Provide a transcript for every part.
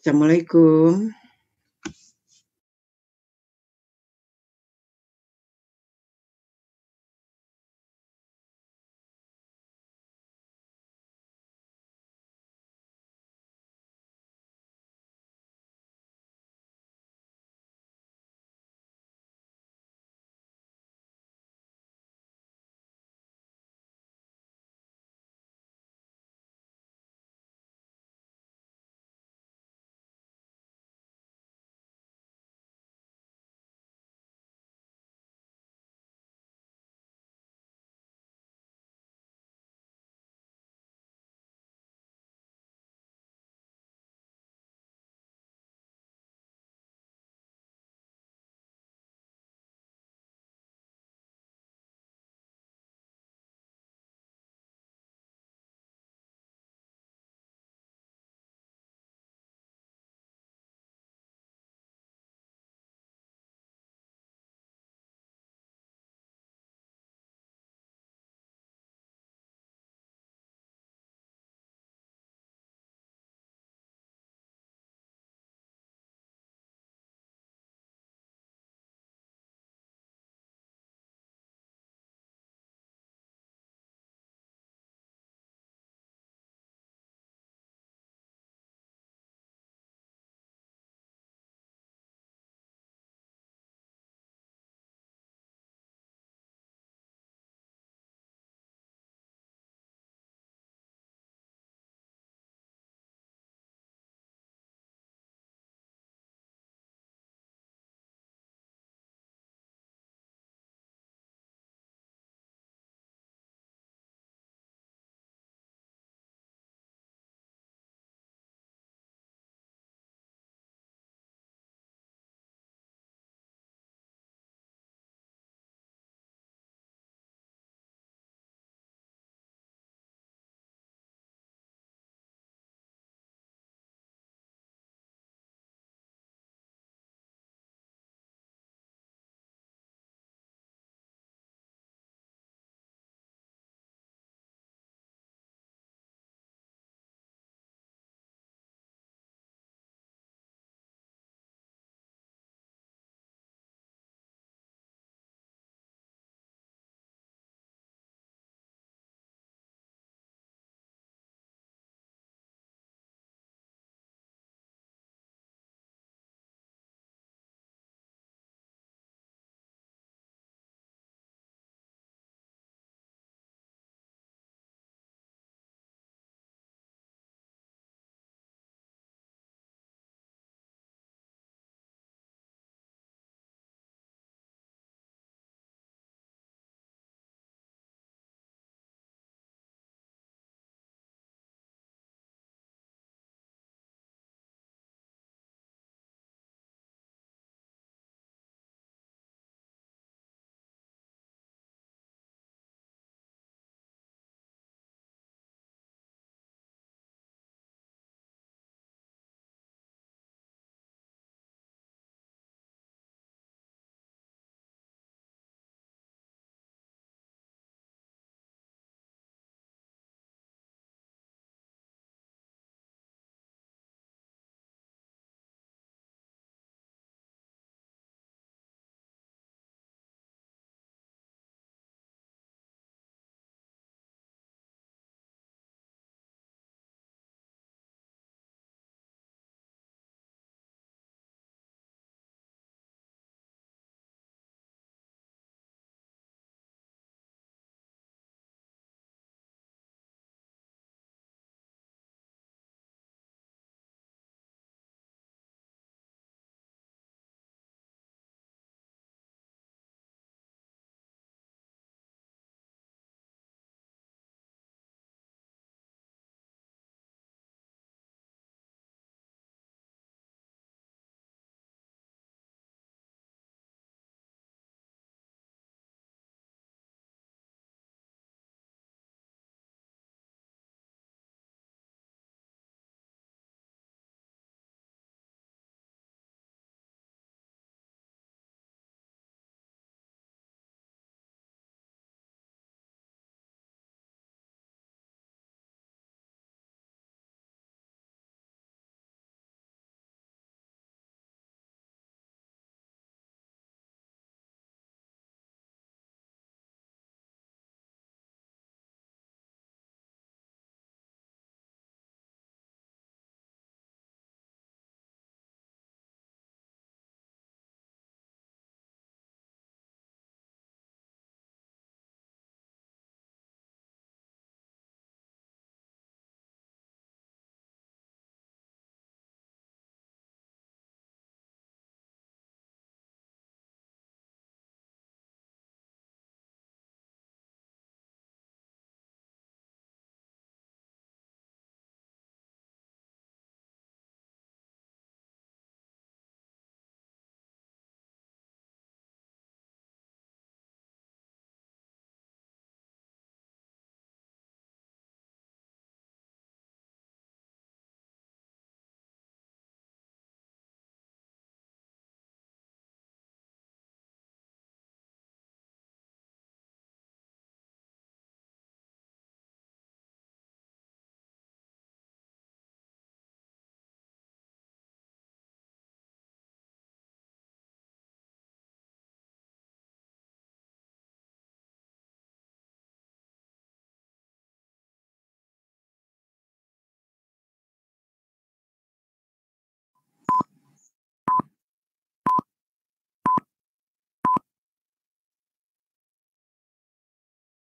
Assalamualaikum.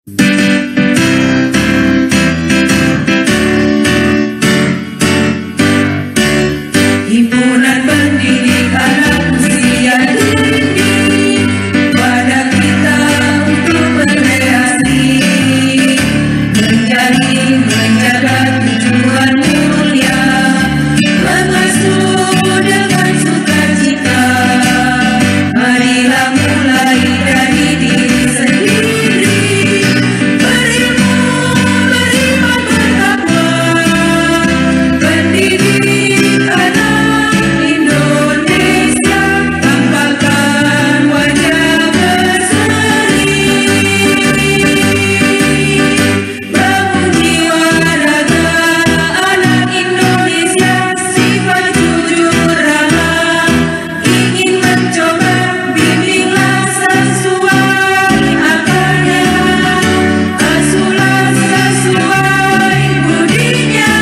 Himpunan pendidik anak usia dini, wadah kita untuk berkreasi, menjaga tujuan mulia, mengasuh dengan sukacita. Marilah mulai dari diri sendiri, berilmu, beriman, bertakwa, pendidik anak Indonesia, tampakkan wajah berseri, bangun jiwa raga anak Indonesia, sifat jujur ramah, ingin mencoba, bimbinglah sesuai akalnya, asuhlah sesuai budinya.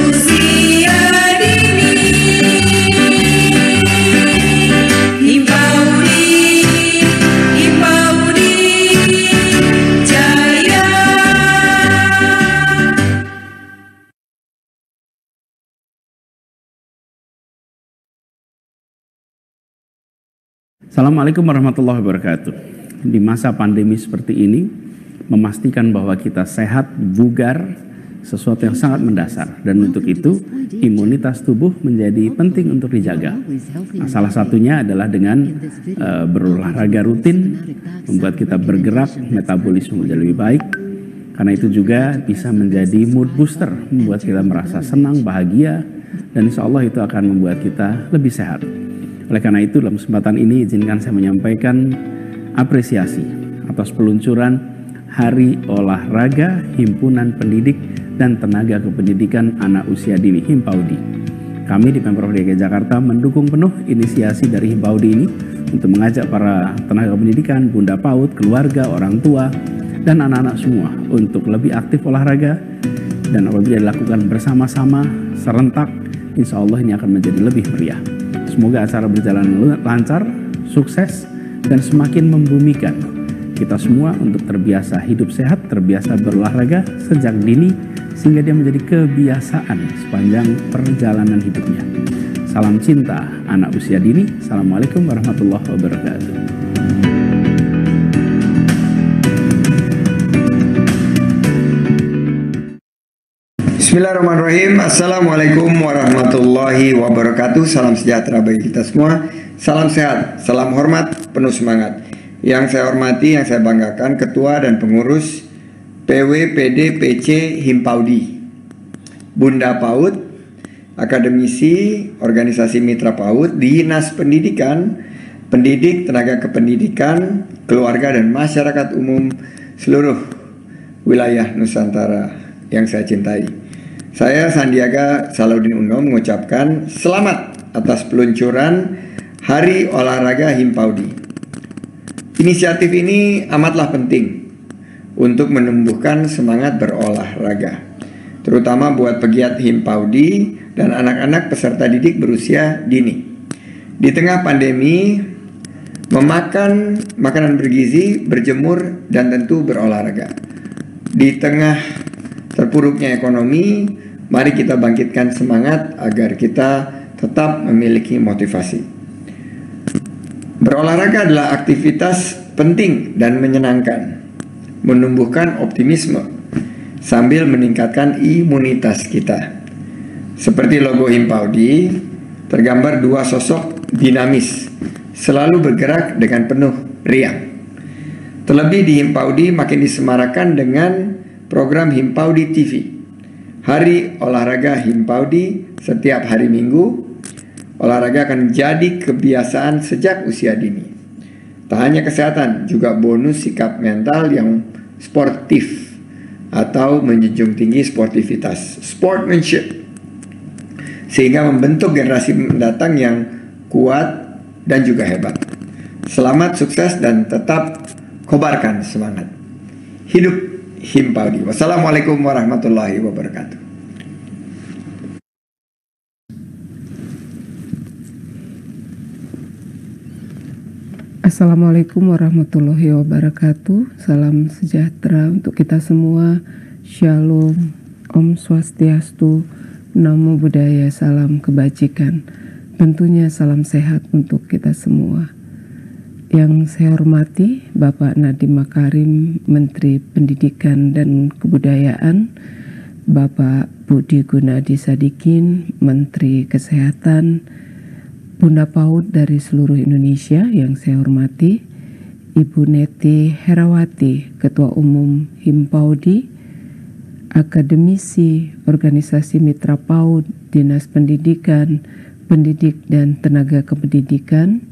Usia dini, Himpaudi Jaya. Assalamualaikum warahmatullahi wabarakatuh. Di masa pandemi seperti ini, memastikan bahwa kita sehat, bugar, sesuatu yang sangat mendasar. Dan untuk itu, imunitas tubuh menjadi penting untuk dijaga. Nah, salah satunya adalah dengan berolahraga rutin, membuat kita bergerak, metabolisme menjadi lebih baik. Karena itu juga bisa menjadi mood booster, membuat kita merasa senang, bahagia, dan insya Allah itu akan membuat kita lebih sehat. Oleh karena itu, dalam kesempatan ini izinkan saya menyampaikan apresiasi atas peluncuran Hari Olahraga Himpunan Pendidik dan Tenaga Kependidikan Anak Usia Dini Himpaudi. Kami di Pemprov DKI Jakarta mendukung penuh inisiasi dari Himpaudi ini untuk mengajak para tenaga pendidikan, bunda PAUD, keluarga, orang tua, dan anak-anak semua untuk lebih aktif olahraga, dan apabila dilakukan bersama-sama, serentak, insya Allah ini akan menjadi lebih meriah. Semoga acara berjalan lancar, sukses, dan semakin membumikan kita semua untuk terbiasa hidup sehat, terbiasa berolahraga sejak dini, sehingga dia menjadi kebiasaan sepanjang perjalanan hidupnya. Salam cinta anak usia dini. Assalamualaikum warahmatullahi wabarakatuh. Bismillahirrahmanirrahim. Assalamualaikum warahmatullahi wabarakatuh. Salam sejahtera bagi kita semua. Salam sehat, salam hormat, penuh semangat. Yang saya hormati, yang saya banggakan, Ketua dan Pengurus PWPD PC Himpaudi, Bunda PAUD, Akademisi, Organisasi Mitra PAUD, Dinas Pendidikan, Pendidik, Tenaga Kependidikan, Keluarga dan Masyarakat Umum seluruh wilayah Nusantara yang saya cintai. Saya Sandiaga Salahuddin Uno mengucapkan selamat atas peluncuran Hari Olahraga Himpaudi. Inisiatif ini amatlah penting untuk menumbuhkan semangat berolahraga, terutama buat pegiat Himpaudi dan anak-anak peserta didik berusia dini. Di tengah pandemi, memakan makanan bergizi, berjemur, dan tentu berolahraga. Di tengah terpuruknya ekonomi, mari kita bangkitkan semangat agar kita tetap memiliki motivasi. Berolahraga adalah aktivitas penting dan menyenangkan, menumbuhkan optimisme sambil meningkatkan imunitas kita. Seperti logo Himpaudi, tergambar dua sosok dinamis, selalu bergerak dengan penuh riang. Terlebih di Himpaudi makin disemarakan dengan program Himpaudi TV, Hari Olahraga Himpaudi setiap hari Minggu. Olahraga akan menjadi kebiasaan sejak usia dini. Tak hanya kesehatan, juga bonus sikap mental yang sportif atau menjunjung tinggi sportivitas, sportsmanship, sehingga membentuk generasi mendatang yang kuat dan juga hebat. Selamat, sukses, dan tetap kobarkan semangat. Hidup Himpaudi. Wassalamualaikum warahmatullahi wabarakatuh. Assalamualaikum warahmatullahi wabarakatuh. Salam sejahtera untuk kita semua. Shalom, Om Swastiastu, Namo Buddhaya, salam kebajikan. Tentunya salam sehat untuk kita semua. Yang saya hormati Bapak Nadiem Makarim, Menteri Pendidikan dan Kebudayaan, Bapak Budi Gunadi Sadikin, Menteri Kesehatan, Bunda PAUD dari seluruh Indonesia yang saya hormati, Ibu Neti Herawati, Ketua Umum Himpaudi, akademisi, organisasi mitra PAUD, Dinas Pendidikan, pendidik dan tenaga kependidikan,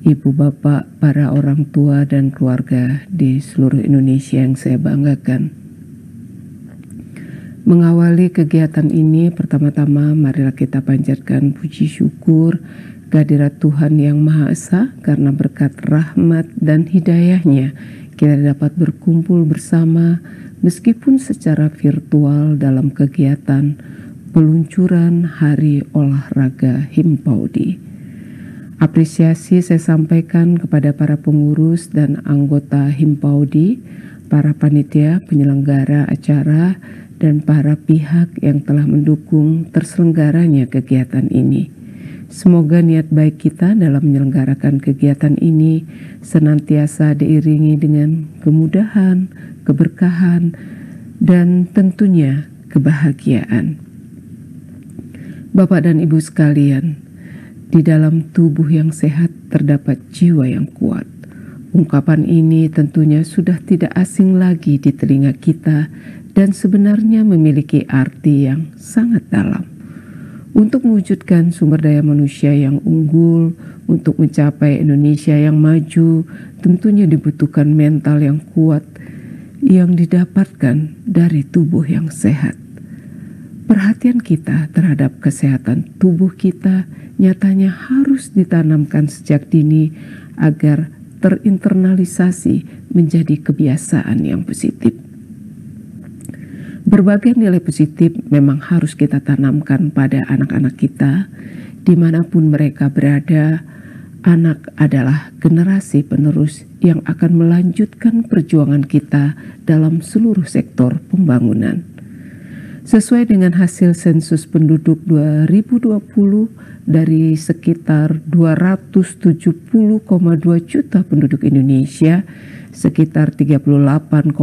Ibu Bapak, para orang tua dan keluarga di seluruh Indonesia yang saya banggakan. Mengawali kegiatan ini, pertama-tama marilah kita panjatkan puji syukur kehadirat Tuhan Yang Maha Esa, karena berkat rahmat dan hidayahnya kita dapat berkumpul bersama meskipun secara virtual dalam kegiatan peluncuran Hari Olahraga Himpaudi. Apresiasi saya sampaikan kepada para pengurus dan anggota Himpaudi, para panitia penyelenggara acara, dan para pihak yang telah mendukung terselenggaranya kegiatan ini. Semoga niat baik kita dalam menyelenggarakan kegiatan ini senantiasa diiringi dengan kemudahan, keberkahan, dan tentunya kebahagiaan. Bapak dan Ibu sekalian, di dalam tubuh yang sehat terdapat jiwa yang kuat. Ungkapan ini tentunya sudah tidak asing lagi di telinga kita dan sebenarnya memiliki arti yang sangat dalam. Untuk mewujudkan sumber daya manusia yang unggul, untuk mencapai Indonesia yang maju, tentunya dibutuhkan mental yang kuat yang didapatkan dari tubuh yang sehat. Perhatian kita terhadap kesehatan tubuh kita nyatanya harus ditanamkan sejak dini agar terinternalisasi menjadi kebiasaan yang positif. Berbagai nilai positif memang harus kita tanamkan pada anak-anak kita, dimanapun mereka berada. Anak adalah generasi penerus yang akan melanjutkan perjuangan kita dalam seluruh sektor pembangunan. Sesuai dengan hasil sensus penduduk 2020 dari sekitar 270,2 juta penduduk Indonesia, sekitar 38,8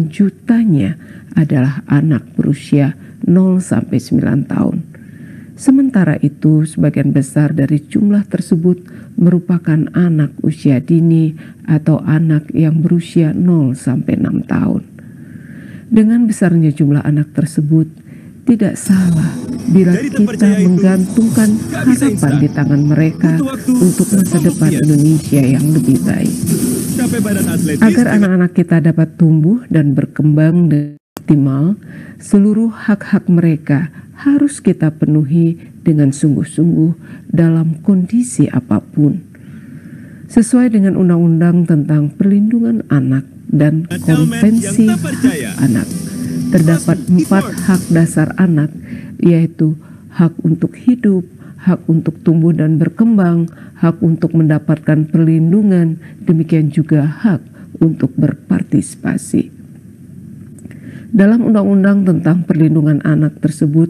jutanya adalah anak berusia 0-9 tahun. Sementara itu, sebagian besar dari jumlah tersebut merupakan anak usia dini atau anak yang berusia 0-6 tahun. Dengan besarnya jumlah anak tersebut, tidak salah bila kita menggantungkan harapan di tangan mereka untuk masa depan Indonesia yang lebih baik. Agar anak-anak kita dapat tumbuh dan berkembang dengan optimal, seluruh hak-hak mereka harus kita penuhi dengan sungguh-sungguh dalam kondisi apapun. Sesuai dengan Undang-Undang tentang Perlindungan Anak dan Konvensi Hak Anak, terdapat 4 hak dasar anak, yaitu hak untuk hidup, hak untuk tumbuh dan berkembang, hak untuk mendapatkan perlindungan, demikian juga hak untuk berpartisipasi. Dalam Undang-Undang tentang Perlindungan Anak tersebut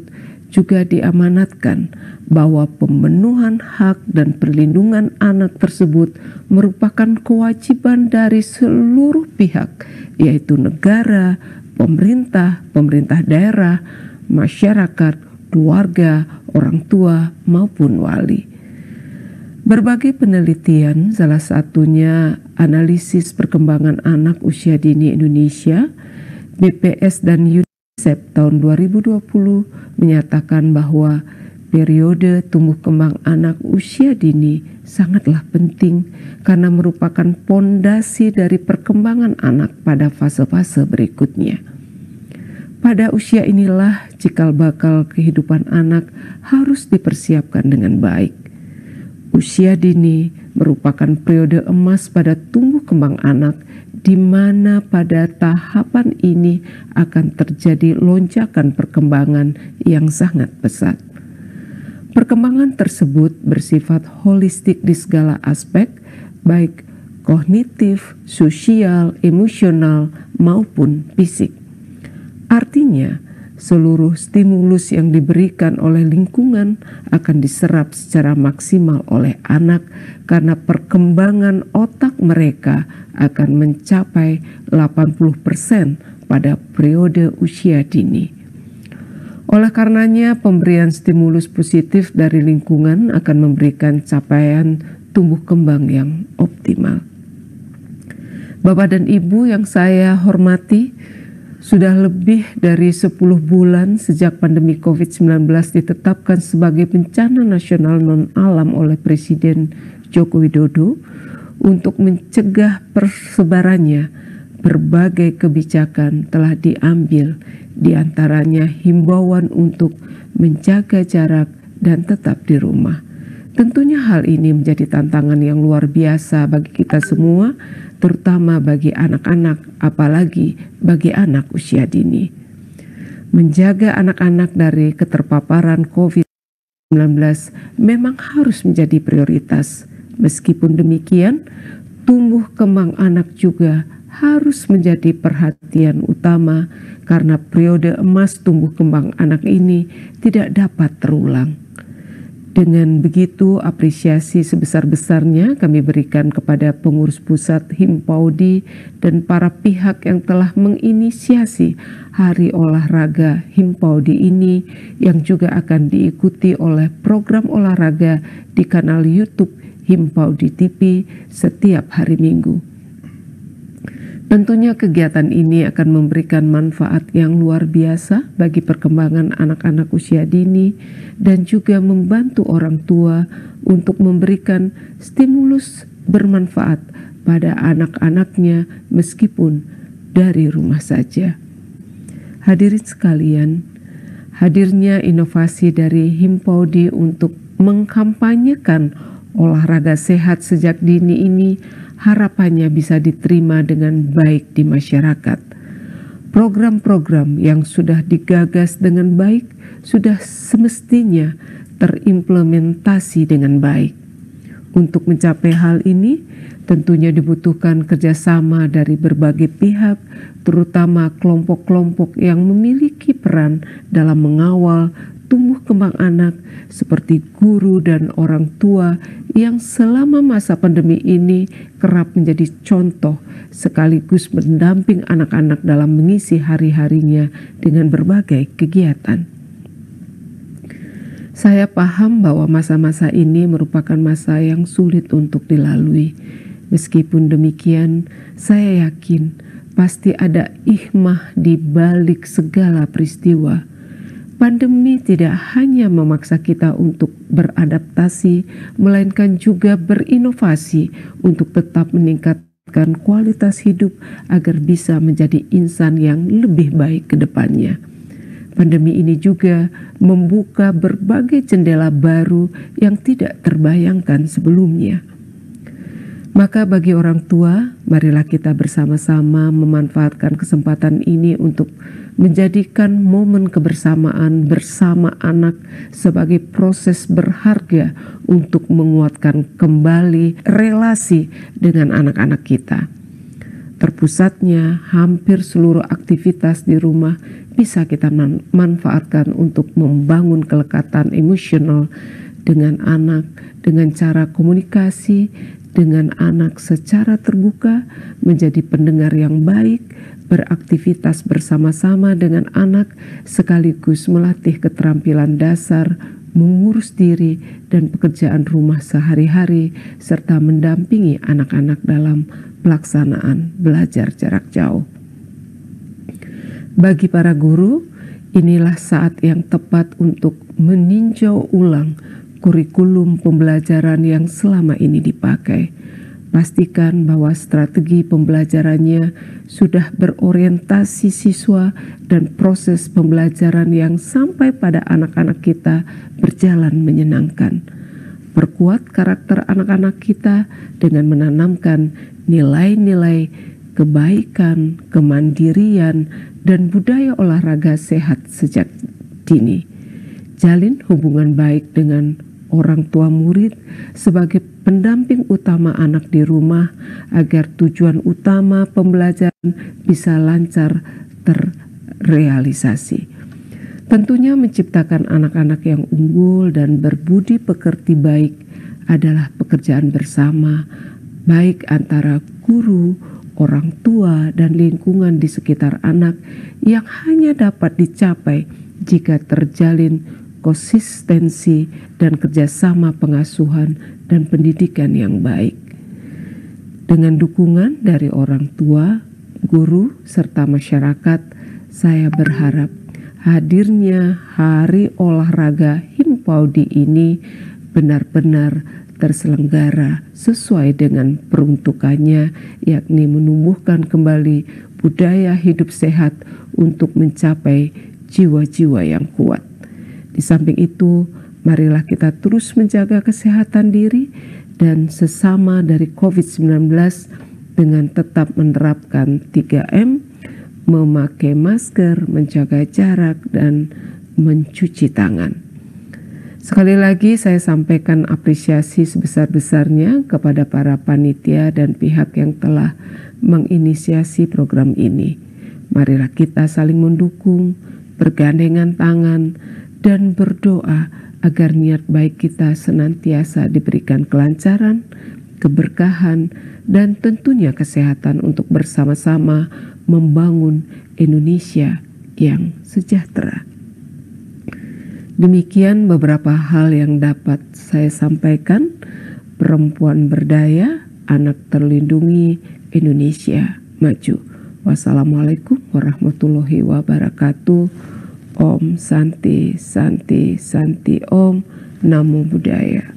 juga diamanatkan bahwa pemenuhan hak dan perlindungan anak tersebut merupakan kewajiban dari seluruh pihak, yaitu negara, pemerintah, pemerintah daerah, masyarakat, keluarga, orang tua, maupun wali. Berbagai penelitian, salah satunya analisis perkembangan anak usia dini Indonesia, BPS dan UNICEF tahun 2020 menyatakan bahwa periode tumbuh kembang anak usia dini sangatlah penting karena merupakan pondasi dari perkembangan anak pada fase-fase berikutnya. Pada usia inilah cikal bakal kehidupan anak harus dipersiapkan dengan baik. Usia dini merupakan periode emas pada tumbuh kembang anak, di mana pada tahapan ini akan terjadi lonjakan perkembangan yang sangat pesat. Perkembangan tersebut bersifat holistik di segala aspek, baik kognitif, sosial, emosional, maupun fisik. Artinya, seluruh stimulus yang diberikan oleh lingkungan akan diserap secara maksimal oleh anak karena perkembangan otak mereka akan mencapai 80% pada periode usia dini. Oleh karenanya, pemberian stimulus positif dari lingkungan akan memberikan capaian tumbuh kembang yang optimal. Bapak dan Ibu yang saya hormati, sudah lebih dari 10 bulan sejak pandemi COVID-19 ditetapkan sebagai bencana nasional non-alam oleh Presiden Joko Widodo. Untuk mencegah persebarannya, berbagai kebijakan telah diambil, diantaranya himbauan untuk menjaga jarak dan tetap di rumah. Tentunya hal ini menjadi tantangan yang luar biasa bagi kita semua, terutama bagi anak-anak, apalagi bagi anak usia dini. Menjaga anak-anak dari keterpaparan COVID-19 memang harus menjadi prioritas. Meskipun demikian, tumbuh kembang anak juga harus menjadi perhatian utama karena periode emas tumbuh kembang anak ini tidak dapat terulang. Dengan begitu, apresiasi sebesar-besarnya kami berikan kepada pengurus pusat Himpaudi dan para pihak yang telah menginisiasi Hari Olahraga Himpaudi ini, yang juga akan diikuti oleh program olahraga di kanal YouTube Himpaudi TV setiap hari Minggu. Tentunya kegiatan ini akan memberikan manfaat yang luar biasa bagi perkembangan anak-anak usia dini dan juga membantu orang tua untuk memberikan stimulus bermanfaat pada anak-anaknya meskipun dari rumah saja. Hadirin sekalian, hadirnya inovasi dari Himpaudi untuk mengkampanyekan olahraga sehat sejak dini ini harapannya bisa diterima dengan baik di masyarakat. Program-program yang sudah digagas dengan baik sudah semestinya terimplementasi dengan baik. Untuk mencapai hal ini, tentunya dibutuhkan kerjasama dari berbagai pihak, terutama kelompok-kelompok yang memiliki peran dalam mengawal tumbuh kembang anak seperti guru dan orang tua yang selama masa pandemi ini kerap menjadi contoh sekaligus mendamping anak-anak dalam mengisi hari-harinya dengan berbagai kegiatan. Saya paham bahwa masa-masa ini merupakan masa yang sulit untuk dilalui. Meskipun demikian, saya yakin pasti ada hikmah di balik segala peristiwa. Pandemi tidak hanya memaksa kita untuk beradaptasi, melainkan juga berinovasi untuk tetap meningkatkan kualitas hidup agar bisa menjadi insan yang lebih baik ke depannya. Pandemi ini juga membuka berbagai jendela baru yang tidak terbayangkan sebelumnya. Maka bagi orang tua, marilah kita bersama-sama memanfaatkan kesempatan ini untuk menjadikan momen kebersamaan bersama anak sebagai proses berharga untuk menguatkan kembali relasi dengan anak-anak kita. Terpusatnya hampir seluruh aktivitas di rumah bisa kita manfaatkan untuk membangun kelekatan emosional dengan anak, dengan cara komunikasi dengan anak secara terbuka, menjadi pendengar yang baik, beraktivitas bersama-sama dengan anak, sekaligus melatih keterampilan dasar, mengurus diri dan pekerjaan rumah sehari-hari, serta mendampingi anak-anak dalam pelaksanaan belajar jarak jauh. Bagi para guru, inilah saat yang tepat untuk meninjau ulang kurikulum pembelajaran yang selama ini dipakai. Pastikan bahwa strategi pembelajarannya sudah berorientasi siswa dan proses pembelajaran yang sampai pada anak-anak kita berjalan menyenangkan. Perkuat karakter anak-anak kita dengan menanamkan nilai-nilai kebaikan, kemandirian, dan budaya olahraga sehat sejak dini. Jalin hubungan baik dengan orang tua murid sebagai pendamping utama anak di rumah agar tujuan utama pembelajaran bisa lancar terrealisasi. Tentunya menciptakan anak-anak yang unggul dan berbudi pekerti baik adalah pekerjaan bersama, baik antara guru, orang tua, dan lingkungan di sekitar anak yang hanya dapat dicapai jika terjalin konsistensi dan kerjasama pengasuhan dan pendidikan yang baik. Dengan dukungan dari orang tua, guru, serta masyarakat, saya berharap hadirnya Hari Olahraga Himpaudi ini benar-benar terselenggara sesuai dengan peruntukannya, yakni menumbuhkan kembali budaya hidup sehat untuk mencapai jiwa-jiwa yang kuat. Di samping itu, marilah kita terus menjaga kesehatan diri dan sesama dari COVID-19 dengan tetap menerapkan 3M, memakai masker, menjaga jarak, dan mencuci tangan. Sekali lagi saya sampaikan apresiasi sebesar-besarnya kepada para panitia dan pihak yang telah menginisiasi program ini. Marilah kita saling mendukung, bergandengan tangan, dan berdoa agar niat baik kita senantiasa diberikan kelancaran, keberkahan, dan tentunya kesehatan untuk bersama-sama membangun Indonesia yang sejahtera. Demikian beberapa hal yang dapat saya sampaikan. Perempuan berdaya, anak terlindungi, Indonesia maju. Wassalamualaikum warahmatullahi wabarakatuh. Om Santi Santi Santi Om. Namo Buddhaya.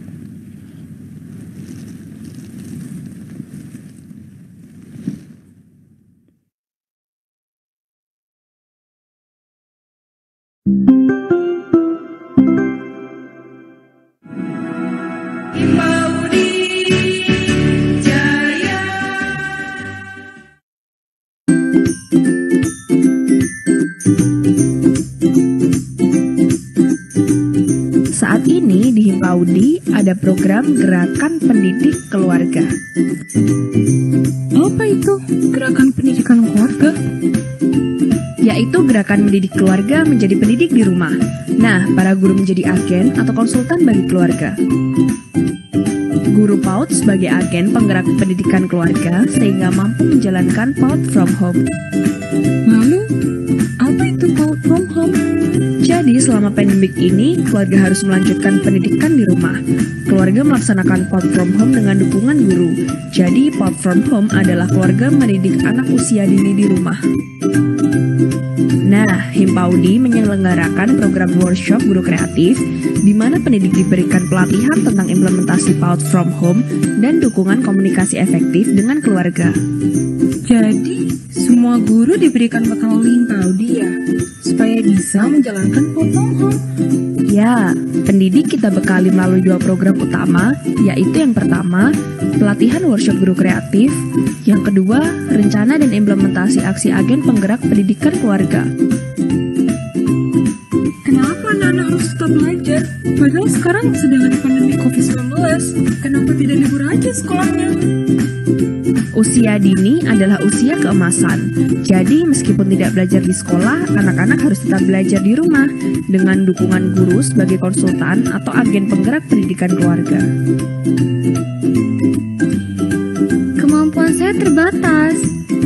Himpaudi Jaya. Saat ini di Himpaudi ada program Gerakan Pendidik Keluarga. Apa itu gerakan pendidikan keluarga? Yaitu gerakan mendidik keluarga menjadi pendidik di rumah. Nah, para guru menjadi agen atau konsultan bagi keluarga. Guru PAUD sebagai agen penggerak pendidikan keluarga sehingga mampu menjalankan PAUD from home. Lalu, apa itu PAUD from home? Jadi selama pandemik ini, keluarga harus melanjutkan pendidikan di rumah. Keluarga melaksanakan PAUD from home dengan dukungan guru. Jadi PAUD from home adalah keluarga mendidik anak usia dini di rumah. Nah, Himpaudi menyelenggarakan program workshop guru kreatif di mana pendidik diberikan pelatihan tentang implementasi PAUD from home dan dukungan komunikasi efektif dengan keluarga. Jadi, semua guru diberikan bekal Himpaudi ya, supaya bisa menjalankan PAUD from home. Ya, pendidik kita bekali melalui 2 program utama, yaitu yang pertama, pelatihan workshop guru kreatif, yang kedua, rencana dan implementasi aksi agen penggerak pendidikan keluarga. Kenapa anak-anak harus tetap belajar? Padahal sekarang sedang ada pandemi COVID-19. Kenapa tidak libur aja sekolahnya? Usia dini adalah usia keemasan. Jadi meskipun tidak belajar di sekolah, anak-anak harus tetap belajar di rumah dengan dukungan guru sebagai konsultan atau agen penggerak pendidikan keluarga. Kemampuan saya terbatas.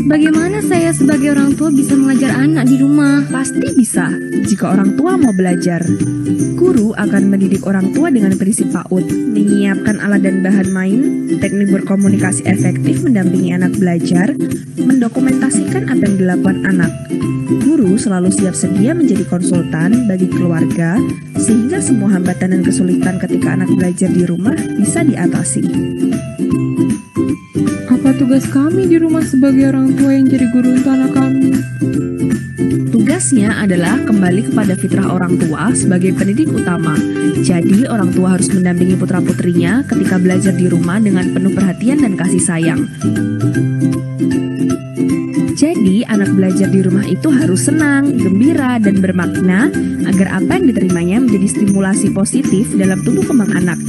Bagaimana saya sebagai orang tua bisa mengajar anak di rumah? Pasti bisa, jika orang tua mau belajar. Guru akan mendidik orang tua dengan prinsip PAUD, menyiapkan alat dan bahan main, teknik berkomunikasi efektif mendampingi anak belajar, mendokumentasikan apa yang dilakukan anak. Guru selalu siap sedia menjadi konsultan bagi keluarga, sehingga semua hambatan dan kesulitan ketika anak belajar di rumah bisa diatasi. Apa tugas kami di rumah sebagai orang tua yang jadi guru untuk anak kami? Tugasnya adalah kembali kepada fitrah orang tua sebagai pendidik utama. Jadi orang tua harus mendampingi putra-putrinya ketika belajar di rumah dengan penuh perhatian dan kasih sayang. Jadi, anak belajar di rumah itu harus senang, gembira, dan bermakna agar apa yang diterimanya menjadi stimulasi positif dalam tumbuh kembang anak.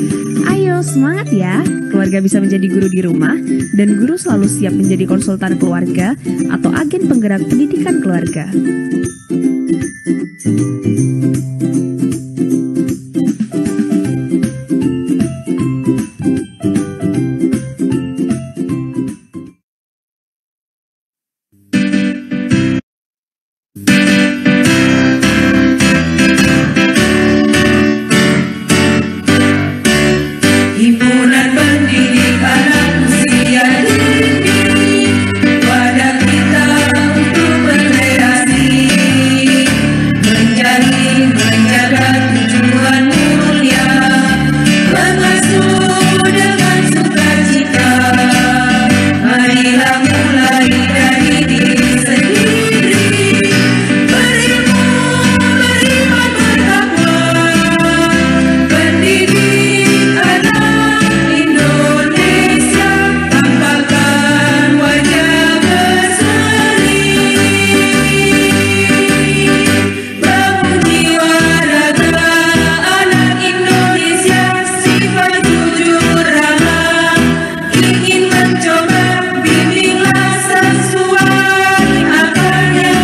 Ayo, semangat ya! Keluarga bisa menjadi guru di rumah, dan guru selalu siap menjadi konsultan keluarga atau agen penggerak pendidikan keluarga. Himpunan pendidik anak usia dini, wadah kita untuk berkreasi, menjaga tujuan mulia, mengasuh dengan sukacita. Marilah mulai dari diri sendiri, berilmu, beriman, bertakwa, pendidik anak Indonesia, tampakkan wajah berseri, bangun jiwa raga anak Indonesia, sifat jujur ramah, ingin mencoba, bimbinglah sesuai akarnya,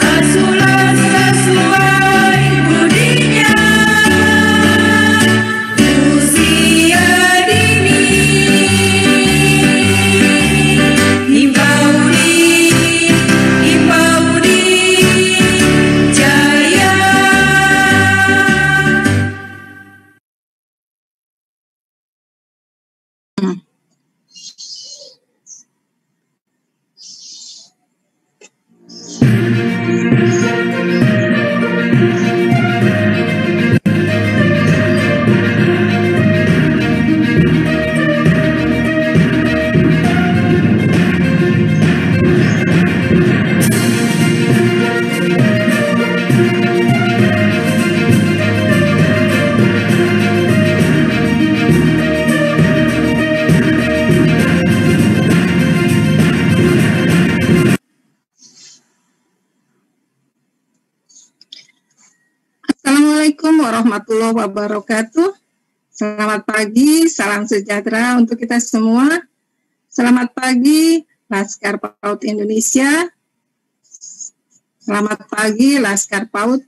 asuhlah sesuai budinya. Usia dini, Himpaudi Jaya. Assalamualaikum warahmatullahi wabarakatuh. Selamat pagi, salam sejahtera untuk kita semua. Selamat pagi, Laskar PAUD Indonesia. Selamat pagi, Laskar PAUD,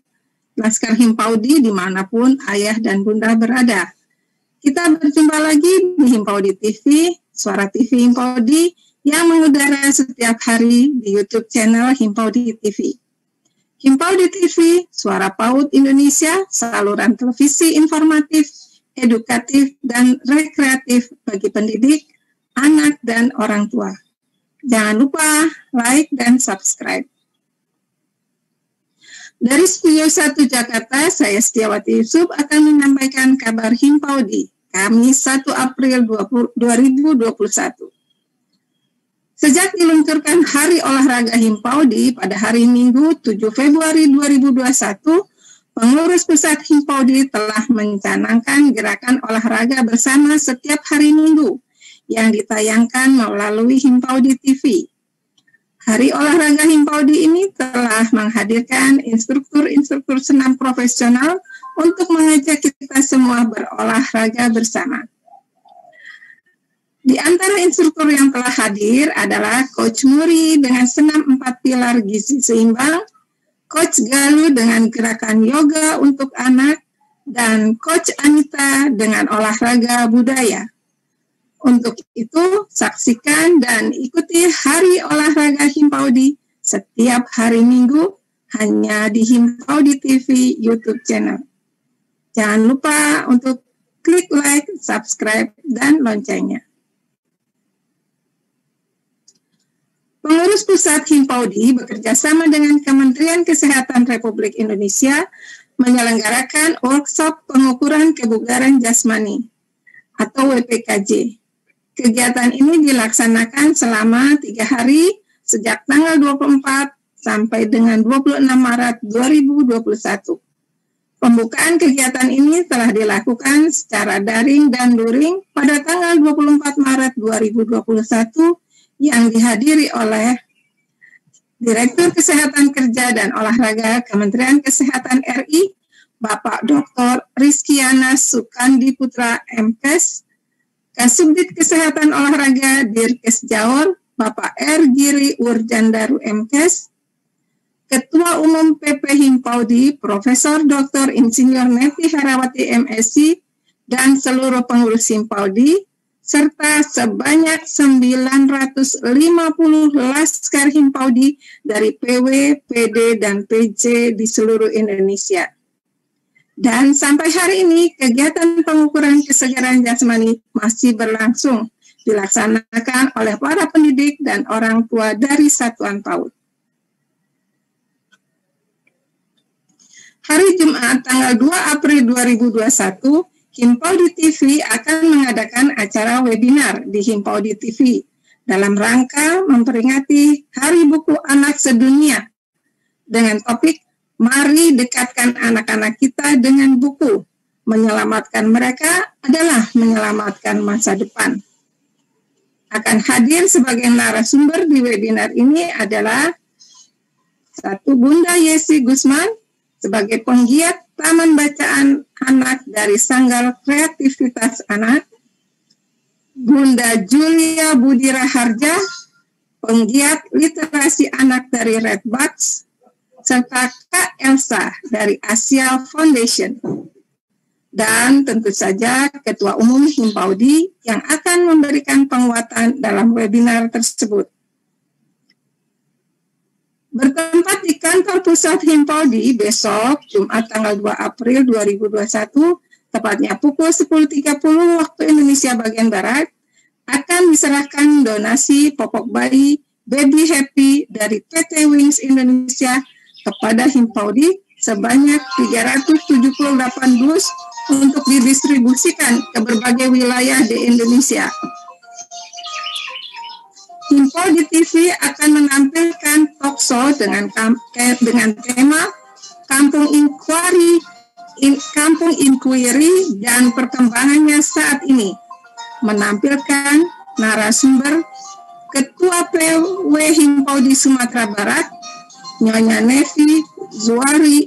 Laskar Himpaudi dimanapun ayah dan bunda berada. Kita berjumpa lagi di Himpaudi TV, Suara TV Himpaudi yang mengudara setiap hari di YouTube channel Himpaudi TV. Himpaudi TV, Suara PAUD Indonesia, saluran televisi informatif, edukatif, dan rekreatif bagi pendidik, anak, dan orang tua. Jangan lupa like dan subscribe. Dari Studio 1 Jakarta, saya Setiawati Yusuf akan menyampaikan kabar Himpaudi, Kamis 1 April 2021. Sejak diluncurkan Hari Olahraga Himpaudi pada hari Minggu 7 Februari 2021, pengurus pusat Himpaudi telah mencanangkan gerakan olahraga bersama setiap hari Minggu yang ditayangkan melalui Himpaudi TV. Hari Olahraga Himpaudi ini telah menghadirkan instruktur-instruktur senam profesional untuk mengajak kita semua berolahraga bersama. Di antara instruktur yang telah hadir adalah Coach Muri dengan senam 4 pilar gizi seimbang, Coach Galuh dengan gerakan yoga untuk anak, dan Coach Anita dengan olahraga budaya. Untuk itu, saksikan dan ikuti Hari Olahraga Himpaudi setiap hari Minggu hanya di Himpaudi TV YouTube channel. Jangan lupa untuk klik like, subscribe, dan loncengnya. Pengurus Pusat Himpaudi bekerjasama dengan Kementerian Kesehatan Republik Indonesia menyelenggarakan workshop pengukuran kebugaran jasmani atau WPKJ. Kegiatan ini dilaksanakan selama 3 hari sejak tanggal 24 sampai dengan 26 Maret 2021. Pembukaan kegiatan ini telah dilakukan secara daring dan luring pada tanggal 24 Maret 2021 yang dihadiri oleh Direktur Kesehatan Kerja dan Olahraga Kementerian Kesehatan RI, Bapak Dr. Rizkyana Sukandi Putra MKes, Kasubdit Kesehatan Olahraga Dirkes Jaor, Bapak R. Giri Urjandaru MKes, Ketua Umum PP Himpaudi, Profesor Dr. Insinyur Neti Harawati MSc, dan seluruh pengurus Himpaudi, serta sebanyak 950 laskar Himpaudi dari PW, PD, dan PJ di seluruh Indonesia. Dan sampai hari ini, kegiatan pengukuran kesegaran jasmani masih berlangsung, dilaksanakan oleh para pendidik dan orang tua dari satuan PAUD. Hari Jumat tanggal 2 April 2021, Himpaudi TV akan mengadakan acara webinar di Himpaudi TV dalam rangka memperingati Hari Buku Anak Sedunia dengan topik "Mari dekatkan anak-anak kita dengan buku. Menyelamatkan mereka adalah menyelamatkan masa depan." Akan hadir sebagai narasumber di webinar ini adalah satu Bunda Yesi Gusman sebagai penggiat Taman Bacaan Anak dari Sanggar Kreativitas Anak, Bunda Julia Budira Harja, penggiat literasi anak dari Redbox, serta Kak Elsa dari Asia Foundation. Dan tentu saja Ketua Umum Himpaudi yang akan memberikan penguatan dalam webinar tersebut. Bertempat di kantor pusat Himpaudi besok, Jumat tanggal 2 April 2021, tepatnya pukul 10.30 waktu Indonesia bagian Barat, akan diserahkan donasi popok bayi Baby Happy dari PT Wings Indonesia kepada Himpaudi sebanyak 378 dus untuk didistribusikan ke berbagai wilayah di Indonesia. Himpaudi TV akan menampilkan talkshow dengan tema Kampung Inquiry dan perkembangannya saat ini, menampilkan narasumber Ketua PW Himpaudi Sumatera Barat, Nyonya Nevi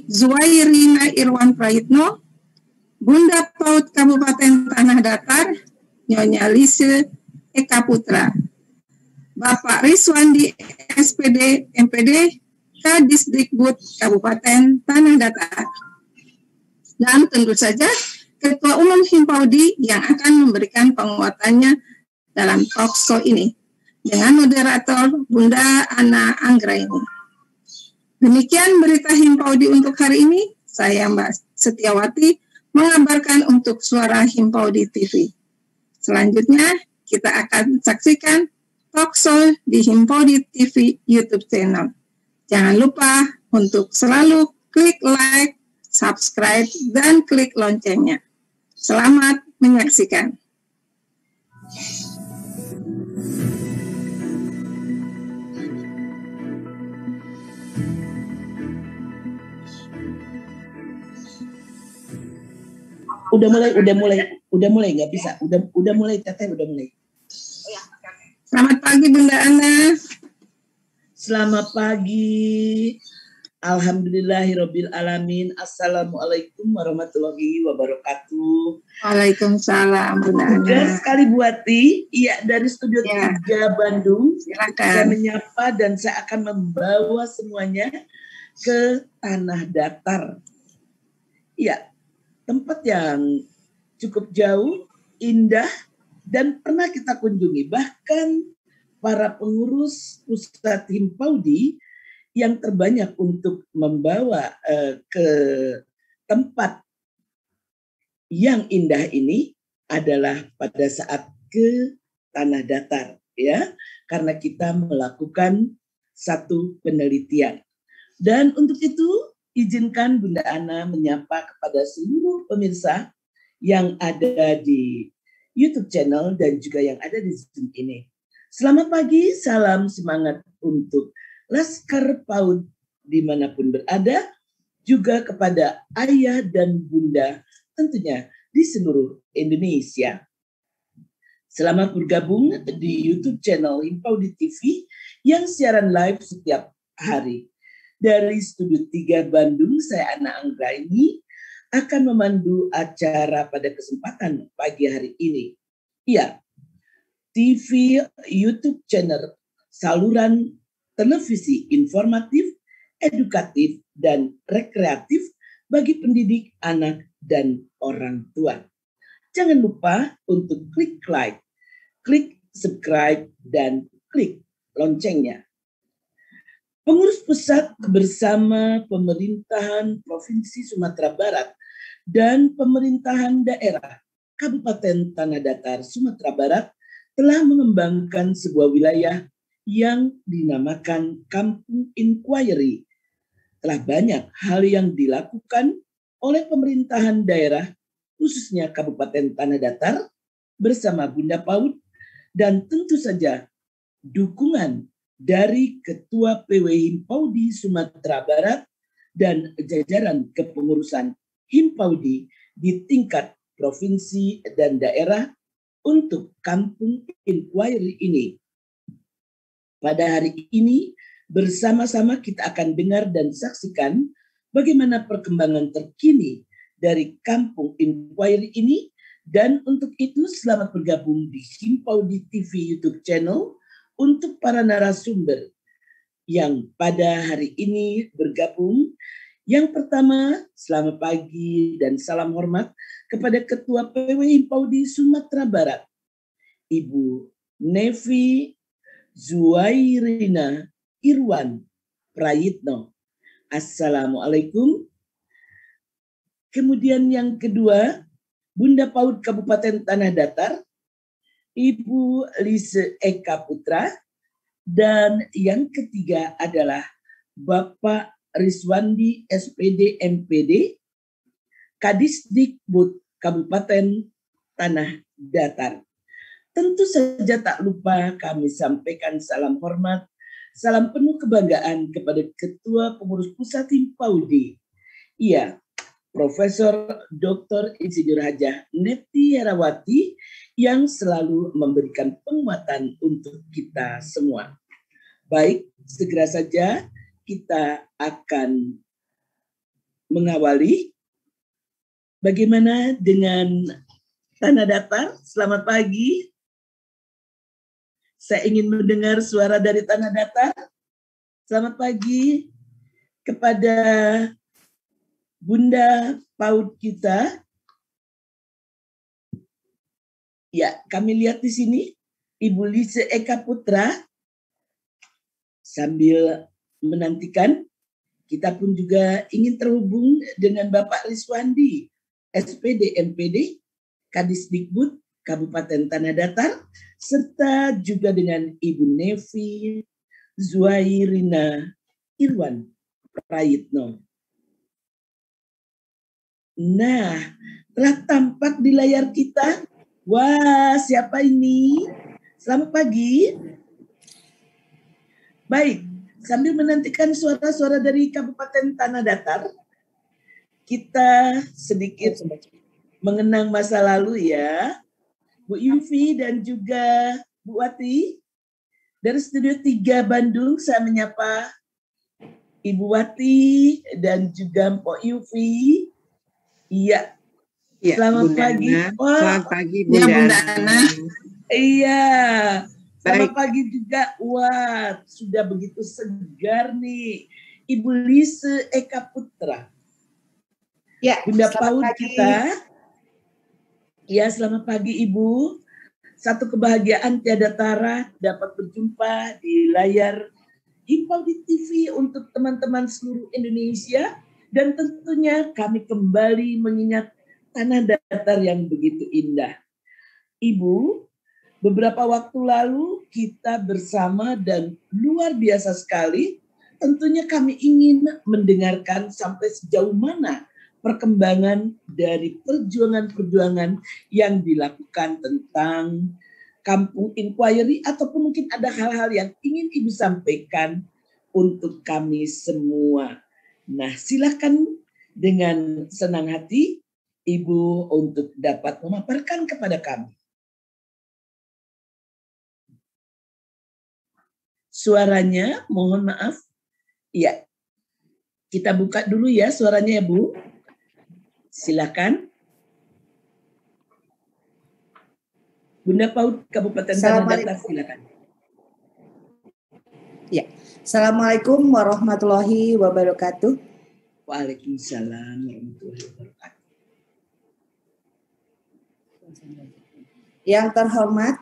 Zuwairina Irwan Prayitno, Bunda PAUD Kabupaten Tanah Datar, Nyonya Lise Eka Putra, Bapak Riswandi SPD MPD Kadisdikbud Kabupaten Tanah Datar, dan tentu saja Ketua Umum Himpaudi yang akan memberikan penguatannya dalam talkshow ini dengan moderator Bunda Ana Anggraini. Demikian berita Himpaudi untuk hari ini. Saya Mbak Setiawati mengabarkan untuk Suara Himpaudi TV. Selanjutnya kita akan saksikan talkshow di Himpaudi TV YouTube channel. Jangan lupa untuk selalu klik like, subscribe, dan klik loncengnya. Selamat menyaksikan. Udah mulai nggak bisa. Udah mulai Teteh, udah mulai. Selamat pagi Bunda Ana. Selamat pagi. Alhamdulillahirabbil alamin. Assalamualaikum warahmatullahi wabarakatuh. Waalaikumsalam Bunda Ana. Mudah sekali Bu Ati. Iya, dari Studio 3 Bandung. Silakan. Saya menyapa dan saya akan membawa semuanya ke Tanah Datar. Iya, tempat yang cukup jauh, indah, dan pernah kita kunjungi. Bahkan para pengurus pusat Himpaudi yang terbanyak untuk membawa ke tempat yang indah ini adalah pada saat ke Tanah Datar, ya, karena kita melakukan satu penelitian. Dan untuk itu izinkan Bunda Ana menyapa kepada seluruh pemirsa yang ada di YouTube channel dan juga yang ada di Zoom ini. Selamat pagi, salam semangat untuk Laskar PAUD dimanapun berada, juga kepada ayah dan bunda tentunya di seluruh Indonesia. Selamat bergabung di YouTube channel Himpaudi TV yang siaran live setiap hari. Dari Studio 3 Bandung, saya Ana Anggraini akan memandu acara pada kesempatan pagi hari ini. Ya, TV, YouTube channel, saluran televisi informatif, edukatif, dan rekreatif bagi pendidik anak dan orang tua. Jangan lupa untuk klik like, klik subscribe, dan klik loncengnya. Pengurus pusat bersama pemerintahan Provinsi Sumatera Barat dan pemerintahan daerah Kabupaten Tanah Datar Sumatera Barat telah mengembangkan sebuah wilayah yang dinamakan Kampung Inquiry. Telah banyak hal yang dilakukan oleh pemerintahan daerah, khususnya Kabupaten Tanah Datar bersama Bunda PAUD, dan tentu saja dukungan dari Ketua PW Himpaudi Sumatera Barat dan jajaran kepengurusan Himpaudi di tingkat provinsi dan daerah untuk Kampung Inquiry ini. Pada hari ini bersama-sama kita akan dengar dan saksikan bagaimana perkembangan terkini dari Kampung Inquiry ini, dan untuk itu selamat bergabung di Himpaudi TV YouTube channel untuk para narasumber yang pada hari ini bergabung. Yang pertama, selamat pagi dan salam hormat kepada Ketua PW Himpaudi Sumatera Barat, Ibu Nevi Zuwairina Irwan Prayitno. Assalamualaikum. Kemudian yang kedua, Bunda PAUD Kabupaten Tanah Datar, Ibu Lise Eka Putra, dan yang ketiga adalah Bapak Riswandi SPD MPD, Kadisdikbud Kabupaten Tanah Datar. Tentu saja tak lupa kami sampaikan salam hormat, salam penuh kebanggaan kepada Ketua Pengurus Pusat Himpaudi, iya, Profesor Dr. Insinyur Hajah Nepti Herawati, yang selalu memberikan penguatan untuk kita semua. Baik, segera saja kita akan mengawali. Bagaimana dengan Tanah Datar? Selamat pagi. Saya ingin mendengar suara dari Tanah Datar. Selamat pagi kepada Bunda PAUD kita. Ya, kami lihat di sini Ibu Lise Eka Putra. Sambil menantikan, kita pun juga ingin terhubung dengan Bapak Riswandi SPD MPD, Kadisdikbud Kabupaten Tanah Datar, serta juga dengan Ibu Nevi Zuwairina Irwan Prayitno. Nah, telah tampak di layar kita. Wah, siapa ini? Selamat pagi. Baik, sambil menantikan suara-suara dari Kabupaten Tanah Datar, kita sedikit mengenang masa lalu ya. Bu Yufi dan juga Bu Wati. Dari Studio 3 Bandung, saya menyapa Ibu Wati dan juga Mpok Yufi. Iya. Ya, selamat Bunda pagi. Ana. Wah, Selamat pagi Bunda, Ya, Bunda Ana. iya. Selamat Baik. pagi juga. Wah, sudah begitu segar nih. Ibu Lise Eka Putra. Ya, Bunda selamat PAUD pagi. kita. Ya, selamat pagi Ibu. Satu kebahagiaan tiada tara dapat berjumpa di layar Himpaudi TV untuk teman-teman seluruh Indonesia. Dan tentunya kami kembali mengingat Tanah Datar yang begitu indah. Ibu, beberapa waktu lalu kita bersama dan luar biasa sekali. Tentunya kami ingin mendengarkan sampai sejauh mana perkembangan dari perjuangan-perjuangan yang dilakukan tentang Kampung Inquiry, ataupun mungkin ada hal-hal yang ingin Ibu sampaikan untuk kami semua. Nah, silakan dengan senang hati Ibu untuk dapat memaparkan kepada kami. Suaranya, mohon maaf, Iya, kita buka dulu ya suaranya ya Bu. Silakan. Bunda PAUD Kabupaten Tanah Datar, silakan. Ya. Assalamualaikum warahmatullahi wabarakatuh. Waalaikumsalam warahmatullahi wabarakatuh. Yang terhormat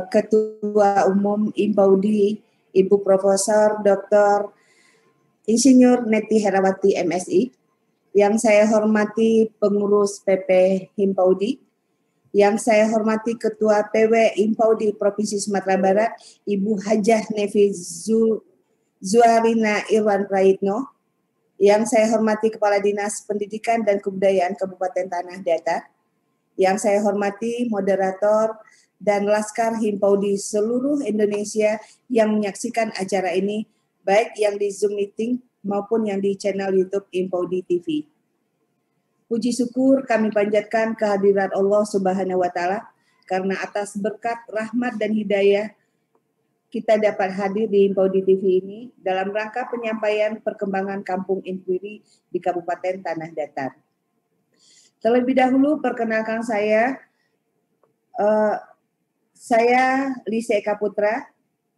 Ketua Umum Himpaudi, Ibu Profesor Dr. Insinyur Neti Herawati MSI, yang saya hormati pengurus PP Himpaudi, yang saya hormati Ketua PW Himpaudi Provinsi Sumatera Barat, Ibu Hajah Nevi Zuarina Irwan Praitno, yang saya hormati Kepala Dinas Pendidikan dan Kebudayaan Kabupaten Tanah Datar, yang saya hormati moderator dan Laskar Himpaudi seluruh Indonesia yang menyaksikan acara ini, baik yang di Zoom meeting maupun yang di channel YouTube Himpaudi TV. Puji syukur kami panjatkan kehadirat Allah Subhanahu wa Ta'ala karena atas berkat rahmat dan hidayah kita dapat hadir di Himpaudi TV ini dalam rangka penyampaian perkembangan Kampung Inquiry di Kabupaten Tanah Datar. Terlebih dahulu perkenalkan saya Lise Eka Putra,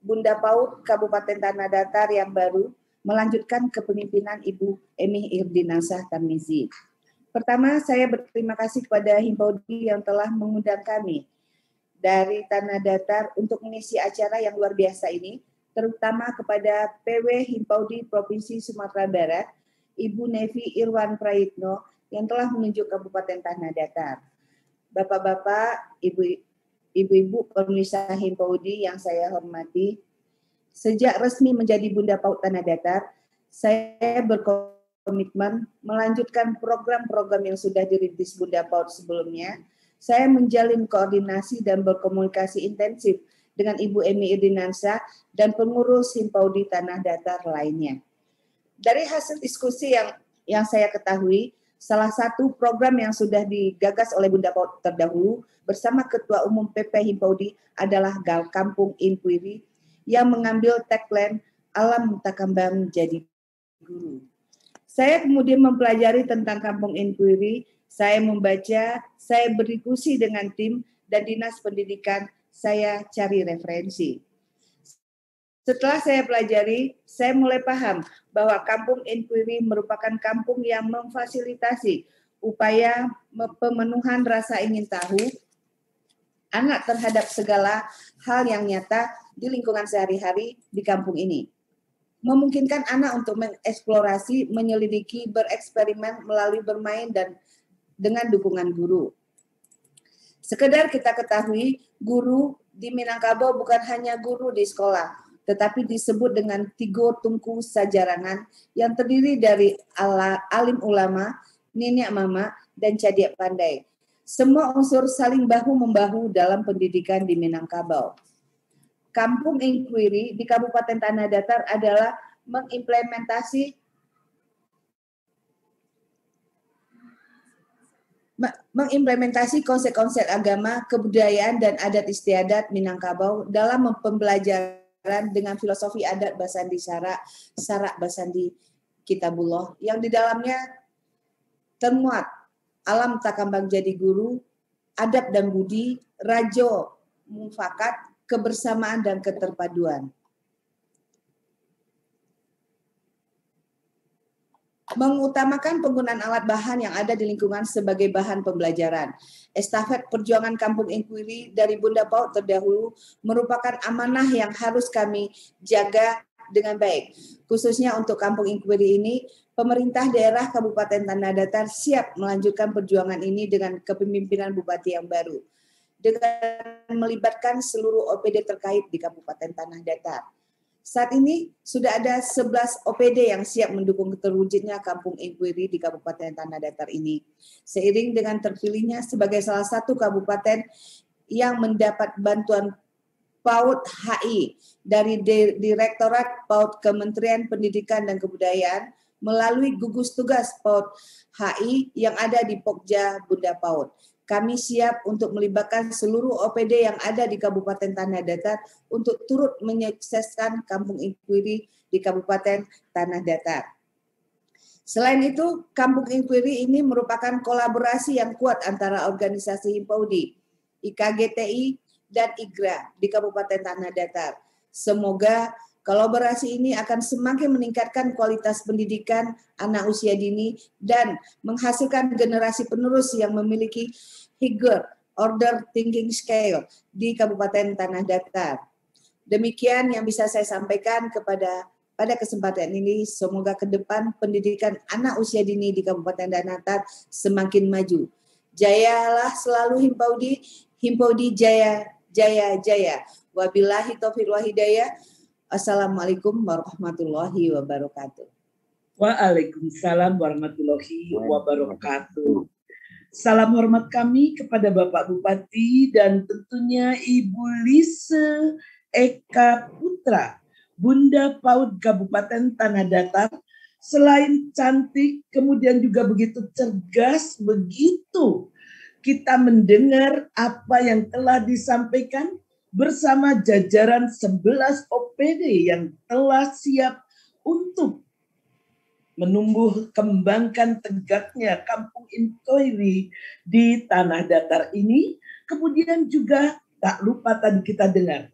Bunda PAUD Kabupaten Tanah Datar yang baru, melanjutkan kepemimpinan Ibu Emi Irdinasah Tarmizi. Pertama, saya berterima kasih kepada Himpaudi yang telah mengundang kami dari Tanah Datar untuk mengisi acara yang luar biasa ini, terutama kepada PW Himpaudi Provinsi Sumatera Barat, Ibu Nevi Irwan Praitno yang telah menunjuk Kabupaten Tanah Datar. Bapak-bapak, ibu-ibu pemirsa Himpaudi yang saya hormati, sejak resmi menjadi Bunda PAUD Tanah Datar, saya berkomitmen melanjutkan program-program yang sudah dirintis Bunda PAUD sebelumnya. Saya menjalin koordinasi dan berkomunikasi intensif dengan Ibu Emi Irdinasah dan pengurus Himpaudi Tanah Datar lainnya. Dari hasil diskusi yang saya ketahui, salah satu program yang sudah digagas oleh Bunda PAUD terdahulu bersama Ketua Umum PP Himpaudi adalah Kampung Inquiry yang mengambil tagline Alam Takambang Jadi Guru. Saya kemudian mempelajari tentang Kampung Inquiry, saya membaca, saya berdiskusi dengan tim dan Dinas Pendidikan, saya cari referensi. Setelah saya pelajari, saya mulai paham bahwa Kampung Inquiry merupakan kampung yang memfasilitasi upaya pemenuhan rasa ingin tahu anak terhadap segala hal yang nyata di lingkungan sehari-hari di kampung ini. Memungkinkan anak untuk mengeksplorasi, menyelidiki, bereksperimen melalui bermain dan dengan dukungan guru. Sekedar kita ketahui, guru di Minangkabau bukan hanya guru di sekolah, tetapi disebut dengan Tigo Tungku Sajarangan yang terdiri dari alim ulama, nenek mama, dan cadiak pandai. Semua unsur saling bahu-membahu dalam pendidikan di Minangkabau. Kampung Inquiry di Kabupaten Tanah Datar adalah mengimplementasi konsep-konsep agama, kebudayaan, dan adat istiadat Minangkabau dalam pembelajaran dengan filosofi adat Basandi Sarak Basandi Kitabullah yang di dalamnya termuat alam takambang jadi guru, adab dan budi, rajo mufakat, kebersamaan dan keterpaduan. Mengutamakan penggunaan alat bahan yang ada di lingkungan sebagai bahan pembelajaran. Estafet perjuangan Kampung Inquiry dari Bunda PAUD terdahulu merupakan amanah yang harus kami jaga dengan baik. Khususnya untuk Kampung Inquiry ini, pemerintah daerah Kabupaten Tanah Datar siap melanjutkan perjuangan ini dengan kepemimpinan Bupati yang baru, dengan melibatkan seluruh OPD terkait di Kabupaten Tanah Datar. Saat ini sudah ada 11 OPD yang siap mendukung terwujudnya Kampung Inquiry di Kabupaten Tanah Datar ini. Seiring dengan terpilihnya sebagai salah satu kabupaten yang mendapat bantuan PAUD HI dari Direktorat PAUD Kementerian Pendidikan dan Kebudayaan melalui gugus tugas PAUD HI yang ada di Pokja Bunda PAUD. kami siap untuk melibatkan seluruh OPD yang ada di Kabupaten Tanah Datar untuk turut menyukseskan Kampung Inquiry di Kabupaten Tanah Datar. Selain itu, Kampung Inquiry ini merupakan kolaborasi yang kuat antara organisasi Himpaudi, IKGTI, dan IGRA di Kabupaten Tanah Datar. Semoga kolaborasi ini akan semakin meningkatkan kualitas pendidikan anak usia dini dan menghasilkan generasi penerus yang memiliki higher order thinking scale di Kabupaten Tanah Datar. Demikian yang bisa saya sampaikan pada kesempatan ini. Semoga ke depan pendidikan anak usia dini di Kabupaten Tanah Datar semakin maju. Jayalah selalu Himpaudi, Himpaudi jaya, jaya, jaya. Wabillahi taufiq wal hidayah. Assalamualaikum warahmatullahi wabarakatuh. Waalaikumsalam warahmatullahi wabarakatuh. Salam hormat kami kepada Bapak Bupati dan tentunya Ibu Lise Eka Putra, Bunda PAUD Kabupaten Tanah Datar. Selain cantik, kemudian juga begitu cerdas, begitu kita mendengar apa yang telah disampaikan bersama jajaran 11 OPD yang telah siap untuk menumbuh kembangkan tegaknya Kampung Inquiry di Tanah Datar ini. Kemudian juga tak lupa tadi kita dengar,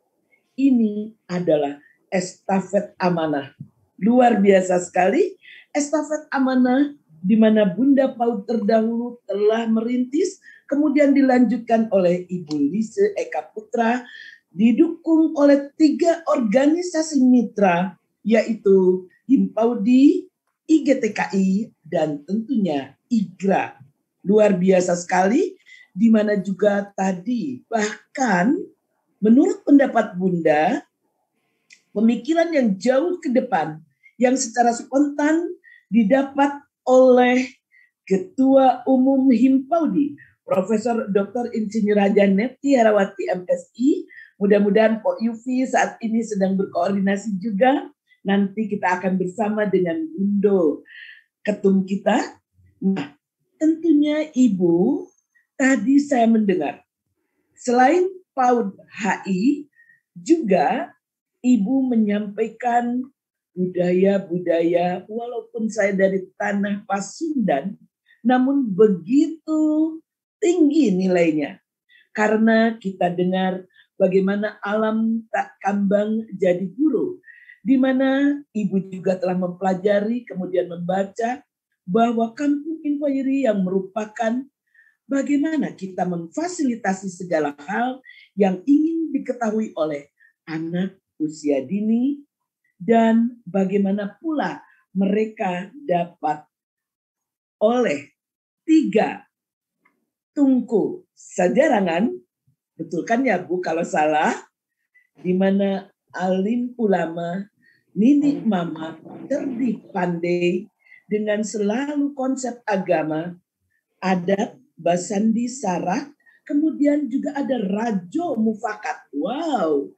ini adalah estafet amanah. Luar biasa sekali, estafet amanah di mana Bunda PAUD terdahulu telah merintis, kemudian dilanjutkan oleh Ibu Lise Eka Putra, didukung oleh 3 organisasi mitra, yaitu Himpaudi, IGTKI, dan tentunya IGRA. Luar biasa sekali, di mana juga tadi bahkan menurut pendapat Bunda, pemikiran yang jauh ke depan, yang secara spontan didapat oleh Ketua Umum Himpaudi, Profesor Dr. Insinyur Haja Nepti Herawati MSI. Mudah-mudahan Pak Yufi saat ini sedang berkoordinasi juga. Nanti kita akan bersama dengan Bundo Ketum kita. Nah, tentunya Ibu, tadi saya mendengar, selain PAUD HI, juga Ibu menyampaikan budaya-budaya, walaupun saya dari tanah Pasundan, namun begitu tinggi nilainya. Karena kita dengar bagaimana alam tak kambang jadi guru, di mana Ibu juga telah mempelajari, kemudian membaca bahwa Kampung Inquiry yang merupakan bagaimana kita memfasilitasi segala hal yang ingin diketahui oleh anak usia dini, dan bagaimana pula mereka dapat oleh 3 tungku sejarangan, betul kan ya Bu kalau salah, di mana alim ulama, ninik mama, cerdik pandai, dengan selalu konsep agama, adat, basandi, sarah, kemudian juga ada rajo mufakat. Wow,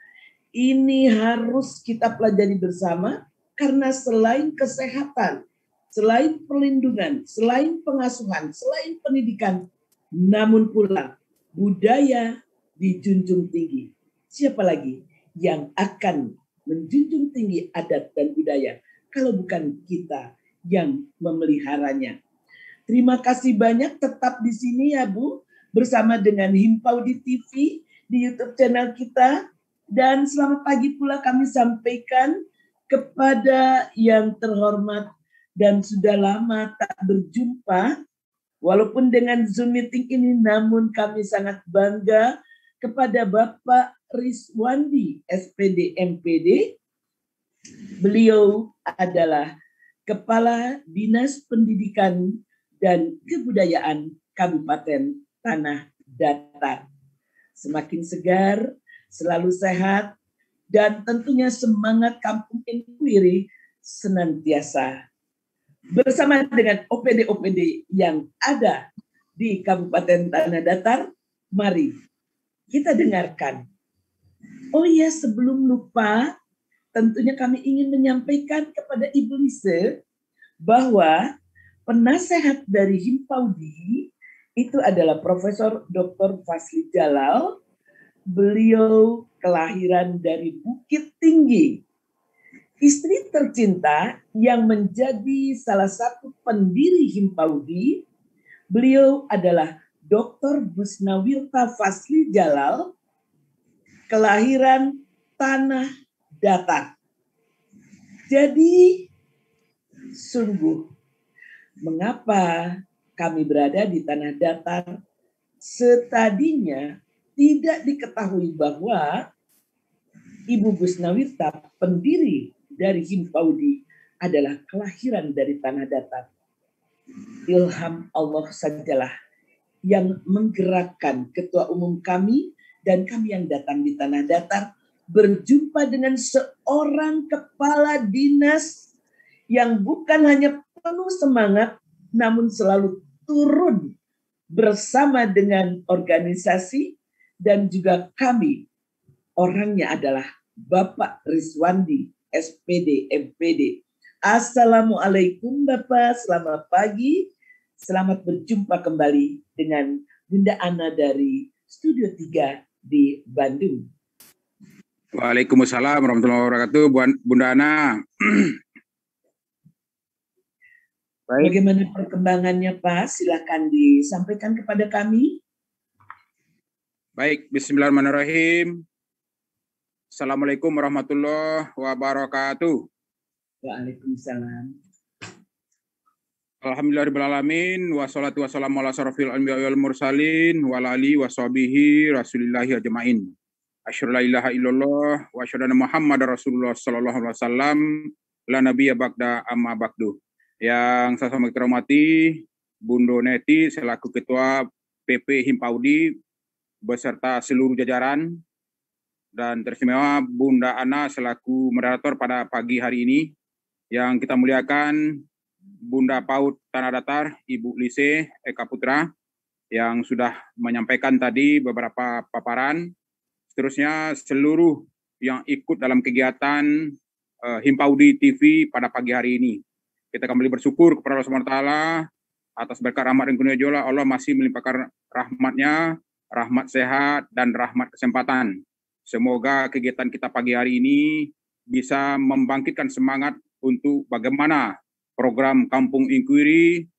ini harus kita pelajari bersama, karena selain kesehatan, selain perlindungan, selain pengasuhan, selain pendidikan, namun pula budaya dijunjung tinggi. Siapa lagi yang akan menjunjung tinggi adat dan budaya kalau bukan kita yang memeliharanya? Terima kasih banyak, tetap di sini ya Bu, bersama dengan Himpaudi TV di YouTube channel kita. Dan selamat pagi pula kami sampaikan kepada yang terhormat dan sudah lama tak berjumpa, walaupun dengan Zoom meeting ini, namun kami sangat bangga kepada Bapak Rizwandi, SPD MPD. Beliau adalah Kepala Dinas Pendidikan dan Kebudayaan Kabupaten Tanah Datar. Semakin segar, selalu sehat, dan tentunya semangat Kampung Inquiry senantiasa. Bersama dengan OPD-OPD yang ada di Kabupaten Tanah Datar, mari kita dengarkan. Oh ya, sebelum lupa, tentunya kami ingin menyampaikan kepada Ibu Lise bahwa penasehat dari Himpaudi itu adalah Profesor Dr. Fasli Jalal. Beliau kelahiran dari Bukit Tinggi. Istri tercinta yang menjadi salah satu pendiri Himpaudi, beliau adalah Dr. Busnawirta Fasli Jalal, kelahiran Tanah Datar. Jadi, sungguh, mengapa kami berada di Tanah Datar? Setadinya tidak diketahui bahwa Ibu Busnawirta, pendiri dari Himpaudi, adalah kelahiran dari Tanah Datar. Ilham Allah sajalah yang menggerakkan ketua umum kami dan kami yang datang di Tanah Datar berjumpa dengan seorang kepala dinas yang bukan hanya penuh semangat, namun selalu turun bersama dengan organisasi dan juga kami. Orangnya adalah Bapak Rizwandi, SPD, MPD. Assalamualaikum Bapak, selamat pagi. Selamat berjumpa kembali dengan Bunda Ana dari Studio 3 di Bandung. Waalaikumsalam warahmatullahi wabarakatuh, Bunda Ana. Bagaimana perkembangannya Pak? Silakan disampaikan kepada kami. Baik, bismillahirrahmanirrahim. Assalamualaikum warahmatullahi wabarakatuh. Waalaikumsalam. Alhamdulillahirrahmanirrahim. Wassalatu wassalamu ala asyrofil anbiya wal mursalin wa ala alihi washabihi rasulillahi ajmain. Asyhadu la ilaha illallah wa asyhadu anna Muhammadar Rasulullah sallallahu alaihi wasallam la nabiyya ba'da amma ba'du. Yang saya sangat hormati Bundo Neti selaku Ketua PP Himpaudi beserta seluruh jajaran, dan teristimewa Bunda Ana selaku moderator pada pagi hari ini. Yang kita muliakan Bunda PAUD Tanah Datar, Ibu Lise Eka Putra, yang sudah menyampaikan tadi beberapa paparan. Seterusnya seluruh yang ikut dalam kegiatan Himpaudi TV pada pagi hari ini. Kita kembali bersyukur kepada Allah SWT atas berkat rahmat dan kurnia Allah masih melimpahkan rahmatnya, rahmat sehat dan rahmat kesempatan. Semoga kegiatan kita pagi hari ini bisa membangkitkan semangat untuk bagaimana program Kampung Inquiry,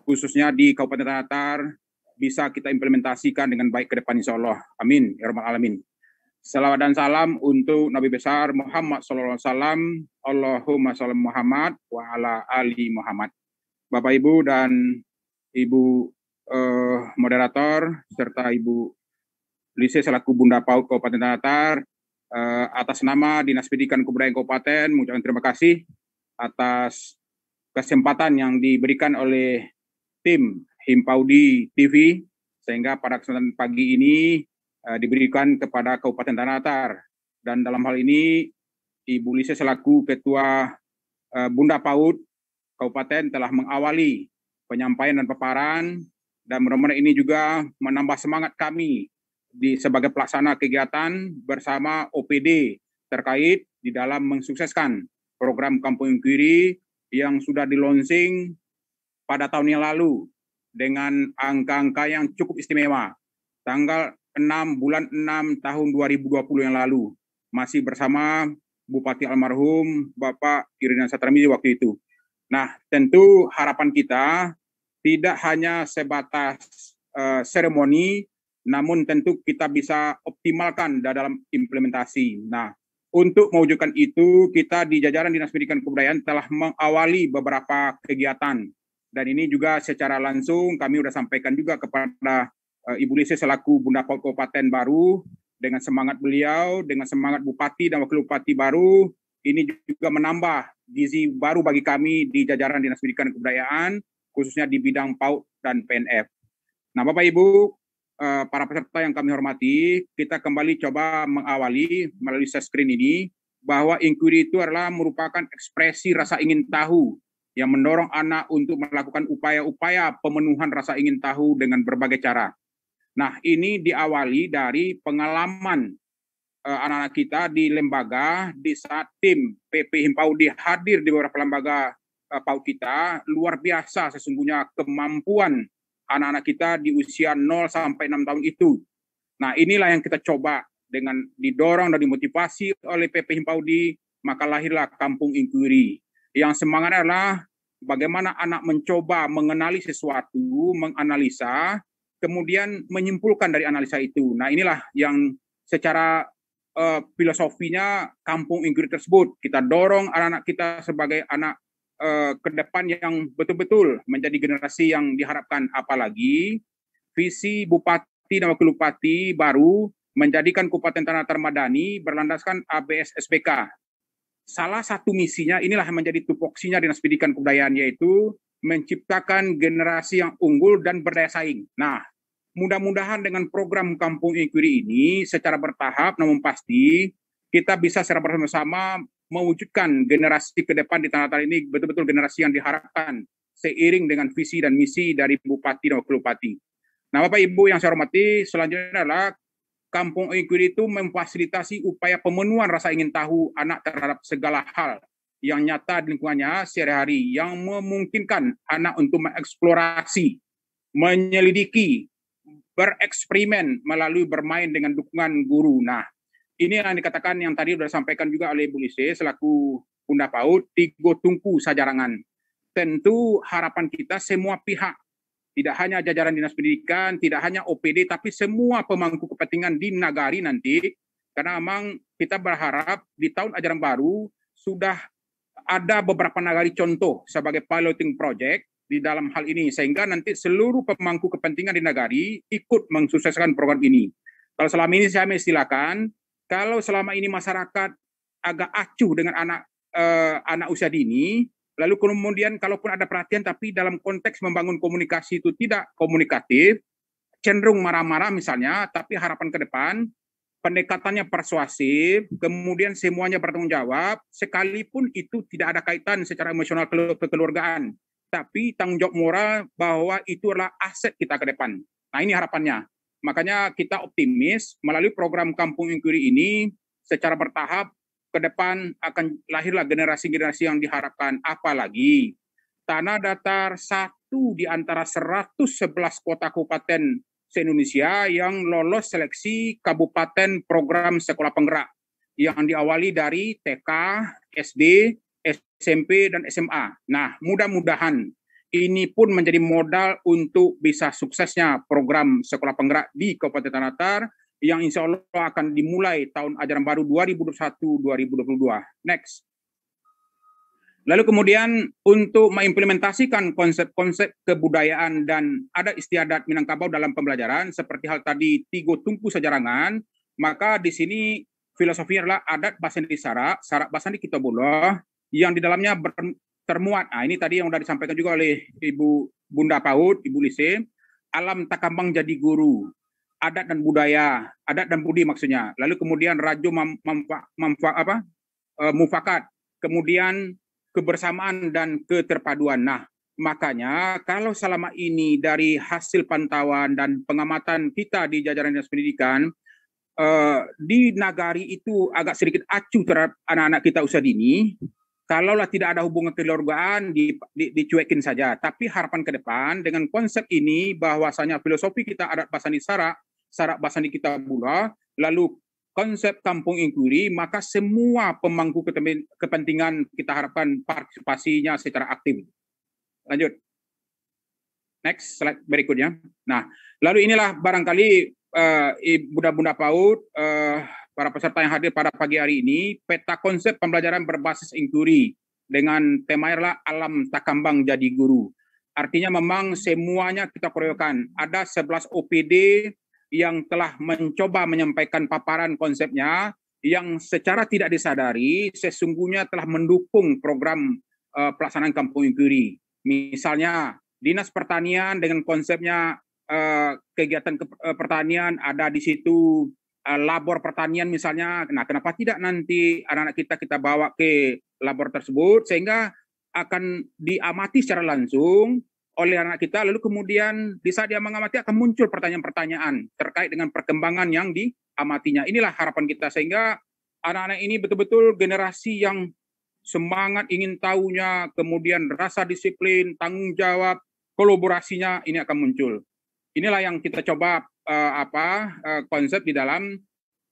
khususnya di Kabupaten Tanah Datar, bisa kita implementasikan dengan baik ke depan insya Allah. Amin. Ya Rabbal Alamin. Salawat dan salam untuk Nabi besar Muhammad SAW. Allahumma sholli Muhammad wa ala ali Muhammad. Bapak Ibu dan Ibu moderator serta Ibu Lise selaku Bunda PAUD Kabupaten Tanah Datar, atas nama Dinas Pendidikan Kebudayaan Kabupaten mengucapkan terima kasih atas kesempatan yang diberikan oleh tim Himpaudi TV sehingga pada kesempatan pagi ini diberikan kepada Kabupaten Tanah Datar. Dan dalam hal ini Ibu Lise selaku Ketua Bunda PAUD Kabupaten telah mengawali penyampaian dan paparan, dan mudah-mudahan ini juga menambah semangat kami sebagai pelaksana kegiatan bersama OPD terkait di dalam mensukseskan program Kampung Inquiry yang sudah di-launching pada tahun yang lalu dengan angka-angka yang cukup istimewa. Tanggal 6 bulan 6 tahun 2020 yang lalu, masih bersama Bupati almarhum Bapak Irdinasa Tarmizi waktu itu. Nah, tentu harapan kita tidak hanya sebatas seremoni, namun tentu kita bisa optimalkan dalam implementasi. Nah, untuk mewujudkan itu, kita di jajaran Dinas Pendidikan Kebudayaan telah mengawali beberapa kegiatan. Dan ini juga secara langsung kami sudah sampaikan juga kepada Ibu Lise selaku Bunda PAUD Kabupaten baru, dengan semangat beliau, dengan semangat Bupati dan Wakil Bupati baru, ini juga menambah gizi baru bagi kami di jajaran Dinas Pendidikan Kebudayaan, khususnya di bidang PAUD dan PNF. Nah, Bapak Ibu, para peserta yang kami hormati, kita kembali coba mengawali melalui share screen ini bahwa inquiry itu adalah merupakan ekspresi rasa ingin tahu yang mendorong anak untuk melakukan upaya-upaya pemenuhan rasa ingin tahu dengan berbagai cara. Nah, ini diawali dari pengalaman anak-anak kita di lembaga di saat tim PP Himpaudi hadir di beberapa lembaga PAUD kita, luar biasa sesungguhnya kemampuan anak-anak kita di usia 0 sampai 6 tahun itu. Nah, inilah yang kita coba dengan didorong dan dimotivasi oleh PP Himpaudi, maka lahirlah Kampung Inquiry. Yang semangat adalah bagaimana anak mencoba mengenali sesuatu, menganalisa, kemudian menyimpulkan dari analisa itu. Nah, inilah yang secara filosofinya Kampung Inquiry tersebut. Kita dorong anak-anak kita sebagai anak ke depan yang betul-betul menjadi generasi yang diharapkan. Apalagi visi Bupati dan Wakil Bupati baru menjadikan Kabupaten Tanah Datar Madani berlandaskan ABS SPK. Salah satu misinya, inilah yang menjadi tupoksinya Dinas Pendidikan Kebudayaan, yaitu menciptakan generasi yang unggul dan berdaya saing. Nah, mudah-mudahan dengan program Kampung Inquiry ini secara bertahap namun pasti kita bisa secara bersama-sama mewujudkan generasi ke depan di Tanah Datar ini betul-betul generasi yang diharapkan seiring dengan visi dan misi dari Bupati dan Wakil Bupati. Nah, Bapak Ibu yang saya hormati, selanjutnya adalah Kampung Inquiry itu memfasilitasi upaya pemenuhan rasa ingin tahu anak terhadap segala hal yang nyata di lingkungannya sehari-hari, yang memungkinkan anak untuk mengeksplorasi, menyelidiki, bereksperimen melalui bermain dengan dukungan guru. Nah, ini yang dikatakan yang tadi sudah disampaikan juga oleh Ibu Lise selaku Bunda PAUD, tigo tungku sajarangan. Tentu harapan kita semua pihak, tidak hanya jajaran Dinas Pendidikan, tidak hanya OPD, tapi semua pemangku kepentingan di Nagari nanti, karena memang kita berharap di tahun ajaran baru sudah ada beberapa Nagari contoh sebagai piloting project di dalam hal ini, sehingga nanti seluruh pemangku kepentingan di Nagari ikut mensukseskan program ini. Kalau selama ini saya mengistilahkan, kalau selama ini masyarakat agak acuh dengan anak usia dini, lalu kemudian kalaupun ada perhatian tapi dalam konteks membangun komunikasi itu tidak komunikatif, cenderung marah-marah misalnya, tapi harapan ke depan pendekatannya persuasif, kemudian semuanya bertanggung jawab, sekalipun itu tidak ada kaitan secara emosional kekeluargaan, tapi tanggung jawab moral bahwa itu adalah aset kita ke depan. Nah, ini harapannya. Makanya kita optimis melalui program Kampung Inquiry ini secara bertahap ke depan akan lahirlah generasi-generasi yang diharapkan. Apalagi Tanah Datar satu di antara 111 kota kabupaten se-Indonesia yang lolos seleksi kabupaten program sekolah penggerak yang diawali dari TK, SD, SMP, dan SMA. Nah, mudah-mudahan ini pun menjadi modal untuk bisa suksesnya program sekolah penggerak di Kabupaten Tanah Datar yang insya Allah akan dimulai tahun ajaran baru 2021-2022. Next. Lalu kemudian untuk mengimplementasikan konsep-konsep kebudayaan dan adat istiadat Minangkabau dalam pembelajaran, seperti hal tadi tigo tungku sajarangan, maka di sini filosofinya adalah adat Basandi Sarak, Sarak Basandi Kitobullah, yang di dalamnya termuat. Nah, ini tadi yang sudah disampaikan juga oleh Ibu Bunda PAUD, Ibu Lise, alam takambang jadi guru, adat dan budaya, adat dan budi maksudnya. Lalu kemudian rajo mufakat, kemudian kebersamaan dan keterpaduan. Nah, makanya kalau selama ini dari hasil pantauan dan pengamatan kita di jajaran Dinas Pendidikan, di Nagari itu agak sedikit acuh terhadap anak-anak kita usia dini. Kalaulah tidak ada hubungan kekeluargaan, dicuekin saja. Tapi harapan ke depan dengan konsep ini bahwasanya filosofi kita adat Basandi Sarak, Sarak Basandi Kitobullah, lalu konsep Kampung Inquiry, maka semua pemangku kepentingan kita harapkan partisipasinya secara aktif. Lanjut. Next slide berikutnya. Nah, lalu inilah barangkali Bunda-Bunda PAUD, para peserta yang hadir pada pagi hari ini, peta konsep pembelajaran berbasis inquiry dengan tema adalah alam takambang jadi guru. Artinya memang semuanya kita koreokan. Ada 11 OPD yang telah mencoba menyampaikan paparan konsepnya yang secara tidak disadari sesungguhnya telah mendukung program pelaksanaan Kampung Inquiry. Misalnya Dinas Pertanian dengan konsepnya kegiatan pertanian, ada di situ labor pertanian misalnya. Nah, kenapa tidak nanti anak-anak kita bawa ke labor tersebut sehingga akan diamati secara langsung oleh anak kita, lalu kemudian di saat dia mengamati akan muncul pertanyaan-pertanyaan terkait dengan perkembangan yang diamatinya. Inilah harapan kita sehingga anak-anak ini betul-betul generasi yang semangat ingin tahunya, kemudian rasa disiplin, tanggung jawab, kolaborasinya ini akan muncul. Inilah yang kita coba konsep di dalam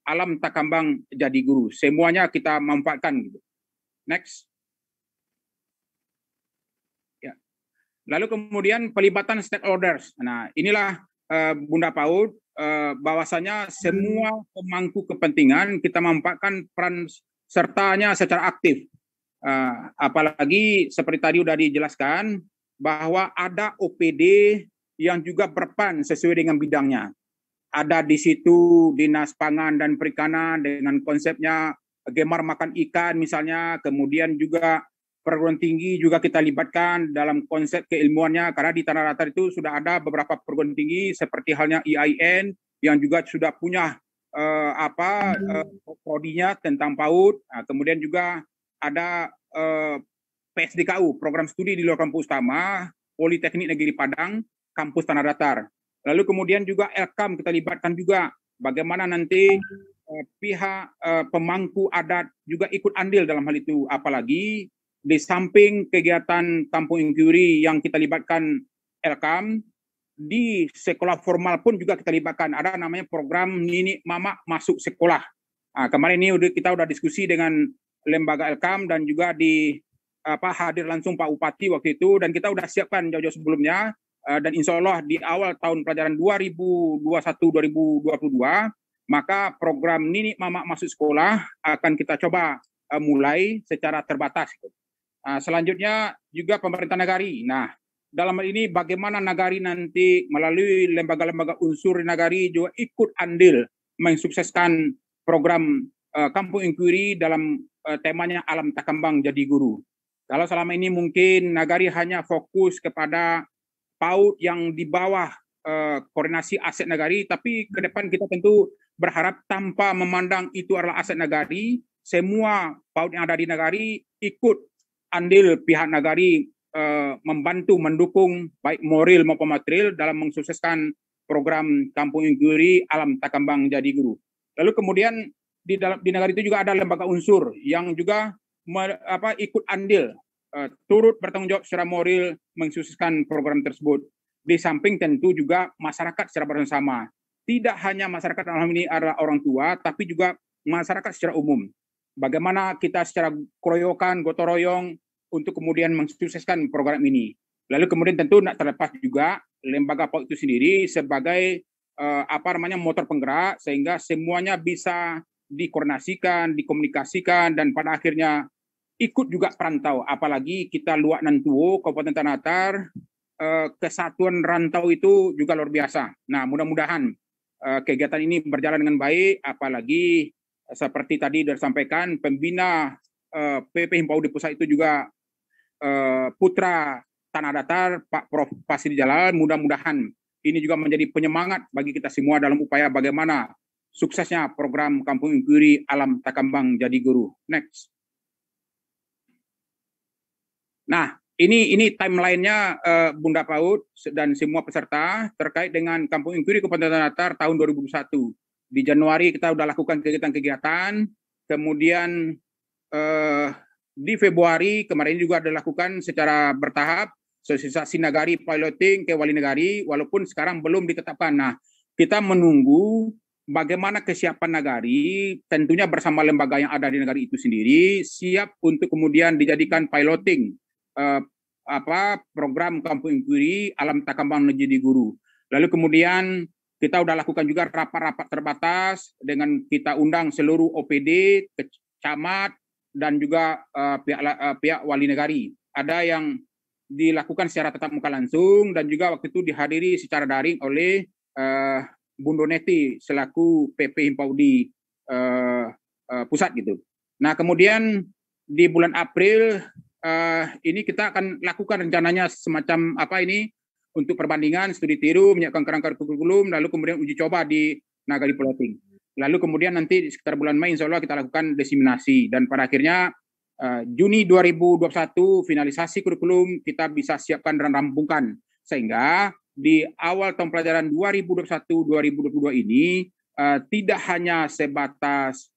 Alam Takambang Jadi Guru. Semuanya kita manfaatkan gitu. Next. Ya. Lalu kemudian pelibatan stakeholders. Nah, inilah Bunda PAUD, bahwasanya semua pemangku kepentingan kita manfaatkan peran sertanya secara aktif. Apalagi seperti tadi sudah dijelaskan bahwa ada OPD yang juga berperan sesuai dengan bidangnya. Ada di situ Dinas Pangan dan Perikanan dengan konsepnya Gemar Makan Ikan misalnya, kemudian juga perguruan tinggi juga kita libatkan dalam konsep keilmuannya, karena di Tanah Datar itu sudah ada beberapa perguruan tinggi seperti halnya IAIN yang juga sudah punya prodinya tentang PAUD. Nah, kemudian juga ada PSDKU, program studi di luar kampus utama, Politeknik Negeri Padang, kampus Tanah Datar. Lalu kemudian juga Elkam kita libatkan juga, bagaimana nanti pihak pemangku adat juga ikut andil dalam hal itu, apalagi di samping kegiatan kampung inquiry yang kita libatkan Elkam, di sekolah formal pun juga kita libatkan. Ada namanya program Nini Mama Masuk Sekolah. Nah, kemarin ini kita udah diskusi dengan lembaga Elkam dan juga hadir langsung Pak Bupati waktu itu, dan kita udah siapkan jauh-jauh sebelumnya, dan insya Allah di awal tahun pelajaran 2021-2022 maka program Nini Mama Masuk Sekolah akan kita coba mulai secara terbatas. Selanjutnya juga pemerintah nagari. Nah, dalam hal ini bagaimana nagari nanti melalui lembaga-lembaga unsur nagari juga ikut andil mensukseskan program Kampung Inquiry dalam temanya Alam Takambang Jadi Guru. Kalau selama ini mungkin nagari hanya fokus kepada PAUD yang di bawah koordinasi aset nagari, tapi ke depan kita tentu berharap tanpa memandang itu adalah aset nagari, semua PAUD yang ada di nagari ikut andil pihak nagari membantu, mendukung baik moral maupun material dalam mensukseskan program Kampung Inquiry Alam Takambang Jadi Guru. Lalu kemudian di nagari itu juga ada lembaga unsur yang juga ikut andil, turut bertanggung jawab secara moral mensukseskan program tersebut. Di samping tentu juga masyarakat secara bersama. Tidak hanya masyarakat dalam ini adalah orang tua, tapi juga masyarakat secara umum. Bagaimana kita secara keroyokan, gotong royong untuk kemudian mensukseskan program ini. Lalu kemudian tentu tidak terlepas juga lembaga PAUD itu sendiri sebagai motor penggerak, sehingga semuanya bisa dikoordinasikan, dikomunikasikan, dan pada akhirnya ikut juga perantau. Apalagi kita Luak Nantuo, Kabupaten Tanah Datar, kesatuan rantau itu juga luar biasa. Nah, mudah-mudahan kegiatan ini berjalan dengan baik, apalagi seperti tadi disampaikan, pembina PP Himpau di pusat itu juga putra Tanah Datar, Pak Prof. Pasir Jalan. Mudah-mudahan ini juga menjadi penyemangat bagi kita semua dalam upaya bagaimana suksesnya program Kampung Inquiry Alam Takambang Jadi Guru. Next. Nah, ini timeline-nya Bunda PAUD dan semua peserta terkait dengan Kampung Inquiry Kabupaten Tanah Datar tahun 2021. Di Januari kita sudah lakukan kegiatan-kegiatan, kemudian di Februari kemarin juga dilakukan secara bertahap sosialisasi nagari piloting ke wali negari, walaupun sekarang belum ditetapkan. Nah, kita menunggu bagaimana kesiapan nagari, tentunya bersama lembaga yang ada di negari itu sendiri, siap untuk kemudian dijadikan piloting program Kampung Inquiry Alam Takambang Jadi Guru. Lalu kemudian kita sudah lakukan juga rapat-rapat terbatas dengan kita undang seluruh OPD, camat, dan juga pihak wali negari. Ada yang dilakukan secara tatap muka langsung, dan juga waktu itu dihadiri secara daring oleh Bunda Neti selaku PP Himpau di pusat gitu. Nah, kemudian di bulan April ini kita akan lakukan rencananya semacam untuk perbandingan studi tiru, menyiapkan kerangka kurikulum, lalu kemudian uji coba di nagari piloting. Lalu kemudian nanti di sekitar bulan Mei insya Allah kita lakukan diseminasi, dan pada akhirnya Juni 2021 finalisasi kurikulum kita bisa siapkan dan rampungkan, sehingga di awal tahun pelajaran 2021-2022 ini tidak hanya sebatas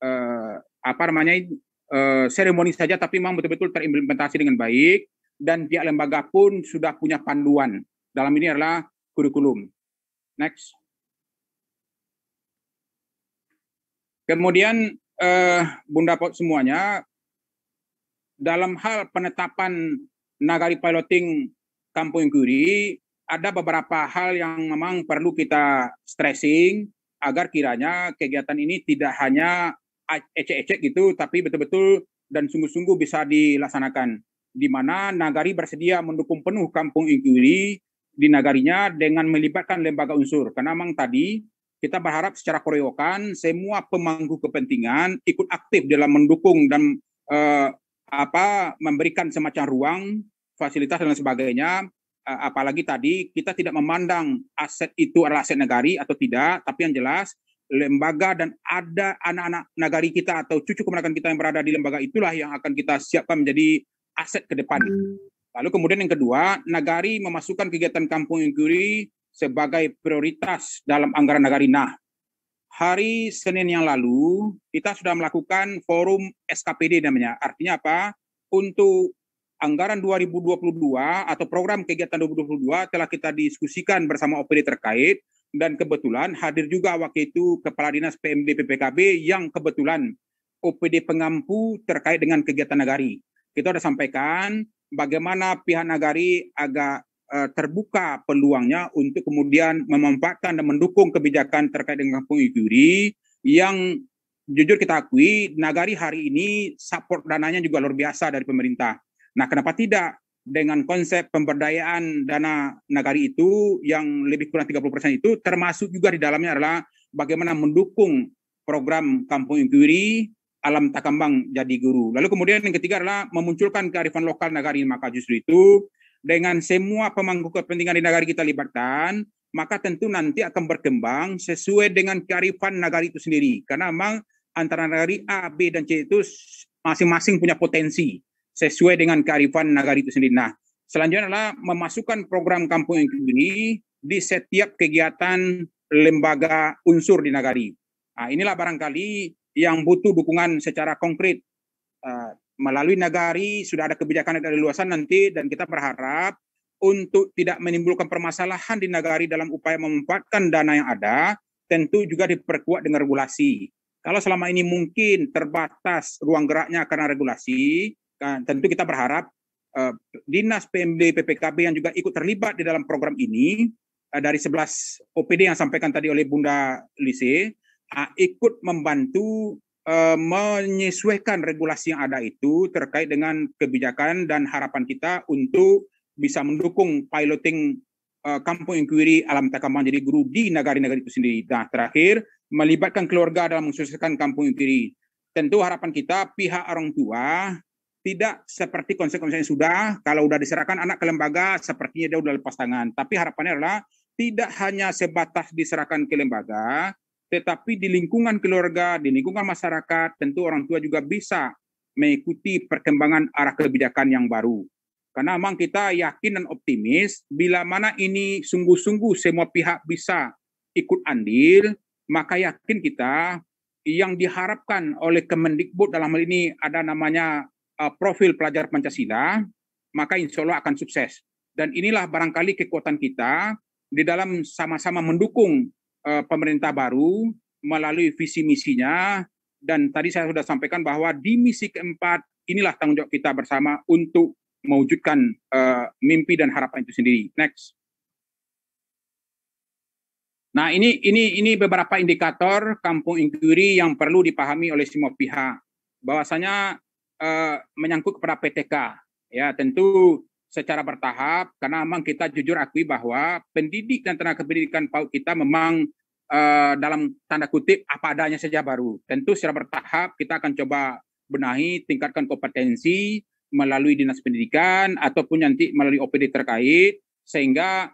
seremoni saja, tapi memang betul-betul terimplementasi dengan baik, dan pihak lembaga pun sudah punya panduan. dalam ini adalah kurikulum. Next. Kemudian Bunda Pot semuanya, dalam hal penetapan nagari piloting Kampung Inquiry, ada beberapa hal yang memang perlu kita stressing agar kiranya kegiatan ini tidak hanya ecek-ecek gitu, tapi betul-betul dan sungguh-sungguh bisa dilaksanakan. Di mana nagari bersedia mendukung penuh Kampung Inquiry di nagarinya dengan melibatkan lembaga unsur. Karena memang tadi kita berharap secara koreokan semua pemangku kepentingan ikut aktif dalam mendukung dan memberikan semacam ruang, fasilitas dan sebagainya. Apalagi tadi kita tidak memandang aset itu adalah aset nagari atau tidak, tapi yang jelas lembaga dan ada anak-anak nagari kita atau cucu keponakan kita yang berada di lembaga itulah yang akan kita siapkan menjadi aset ke depan. Lalu kemudian yang kedua, nagari memasukkan kegiatan Kampung Inquiry sebagai prioritas dalam anggaran nagari. Nah, hari Senin yang lalu kita sudah melakukan forum SKPD namanya. Artinya apa? Untuk anggaran 2022 atau program kegiatan 2022 telah kita diskusikan bersama OPD terkait, dan kebetulan hadir juga waktu itu Kepala Dinas PMD PPKB yang kebetulan OPD pengampu terkait dengan kegiatan nagari. Kita sudah sampaikan bagaimana pihak nagari agak terbuka peluangnya untuk kemudian memanfaatkan dan mendukung kebijakan terkait dengan Kampung Inquiry yang jujur kita akui nagari hari ini support dananya juga luar biasa dari pemerintah. Nah, kenapa tidak dengan konsep pemberdayaan dana nagari itu yang lebih kurang 30% itu termasuk juga di dalamnya adalah bagaimana mendukung program Kampung Inquiry Alam Takambang Jadi Guru. Lalu kemudian yang ketiga adalah memunculkan kearifan lokal nagari. Maka justru itu dengan semua pemangku kepentingan di nagari kita libatkan, maka tentu nanti akan berkembang sesuai dengan kearifan nagari itu sendiri. Karena memang antara nagari A, B, dan C itu masing-masing punya potensi sesuai dengan kearifan nagari itu sendiri. Nah, selanjutnya adalah memasukkan program Kampung Inquiry di setiap kegiatan lembaga unsur di nagari. Nah, inilah barangkali yang butuh dukungan secara konkret. Melalui nagari sudah ada kebijakan dari luasan nanti, dan kita berharap untuk tidak menimbulkan permasalahan di nagari dalam upaya memanfaatkan dana yang ada, tentu juga diperkuat dengan regulasi. Kalau selama ini mungkin terbatas ruang geraknya karena regulasi, tentu kita berharap Dinas PMD PPKB yang juga ikut terlibat di dalam program ini, dari 11 OPD yang sampaikan tadi oleh Bunda Lise, ikut membantu menyesuaikan regulasi yang ada itu terkait dengan kebijakan dan harapan kita untuk bisa mendukung piloting Kampung Inquiry Alam Takambang Jadi Guru di nagari-nagari itu sendiri. Nah, terakhir, melibatkan keluarga dalam mensukseskan Kampung Inquiry. Tentu harapan kita pihak orang tua tidak seperti konsep-konsep yang sudah, kalau sudah diserahkan anak ke lembaga, sepertinya dia sudah lepas tangan. Tapi harapannya adalah tidak hanya sebatas diserahkan ke lembaga, tetapi di lingkungan keluarga, di lingkungan masyarakat, tentu orang tua juga bisa mengikuti perkembangan arah kebijakan yang baru. Karena memang kita yakin dan optimis, bila mana ini sungguh-sungguh semua pihak bisa ikut andil, maka yakin kita yang diharapkan oleh Kemendikbud dalam hal ini ada namanya profil pelajar Pancasila, maka insya Allah akan sukses. Dan inilah barangkali kekuatan kita di dalam sama-sama mendukung pemerintah baru melalui visi misinya, dan tadi saya sudah sampaikan bahwa di misi keempat inilah tanggung jawab kita bersama untuk mewujudkan mimpi dan harapan itu sendiri. Next. Nah, ini beberapa indikator Kampung Inquiry yang perlu dipahami oleh semua pihak. Bahwasanya menyangkut kepada PTK, ya tentu secara bertahap, karena memang kita jujur akui bahwa pendidik dan tenaga pendidikan PAUD kita memang dalam tanda kutip apa adanya saja baru. Tentu secara bertahap kita akan coba benahi, tingkatkan kompetensi melalui dinas pendidikan ataupun nanti melalui OPD terkait, sehingga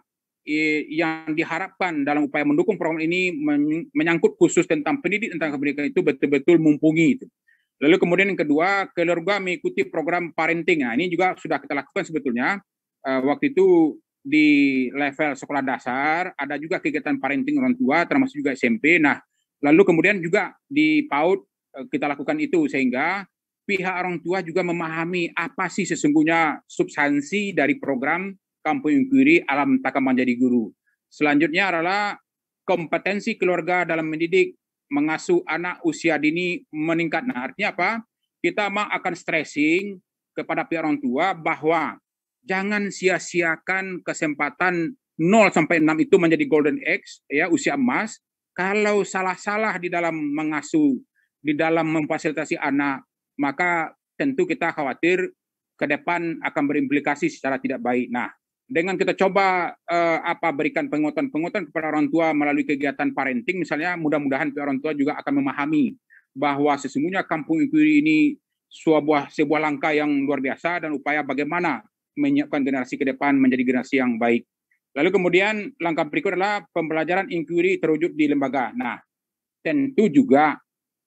yang diharapkan dalam upaya mendukung program ini menyangkut khusus tentang pendidik dan tenaga pendidikan itu betul-betul mumpuni itu. Lalu kemudian yang kedua, keluarga mengikuti program parenting. Nah, ini juga sudah kita lakukan sebetulnya. Waktu itu di level sekolah dasar, ada juga kegiatan parenting orang tua, termasuk juga SMP. Nah, lalu kemudian juga di PAUD kita lakukan itu, sehingga pihak orang tua juga memahami apa sih sesungguhnya substansi dari program Kampung Inquiry Alam Takkan Menjadi Guru. Selanjutnya adalah kompetensi keluarga dalam mendidik, mengasuh anak usia dini meningkat. Nah, artinya apa? Kita memang akan stressing kepada pihak orang tua bahwa jangan sia-siakan kesempatan 0 sampai 6 itu menjadi golden age, ya, usia emas. Kalau salah-salah di dalam mengasuh, di dalam memfasilitasi anak, maka tentu kita khawatir ke depan akan berimplikasi secara tidak baik. Nah, dengan kita coba berikan penguatan-penguatan kepada orang tua melalui kegiatan parenting misalnya, mudah-mudahan orang tua juga akan memahami bahwa sesungguhnya Kampung Inquiry ini sebuah langkah yang luar biasa dan upaya bagaimana menyiapkan generasi ke depan menjadi generasi yang baik. Lalu kemudian langkah berikut adalah pembelajaran Inquiry terwujud di lembaga. Nah, tentu juga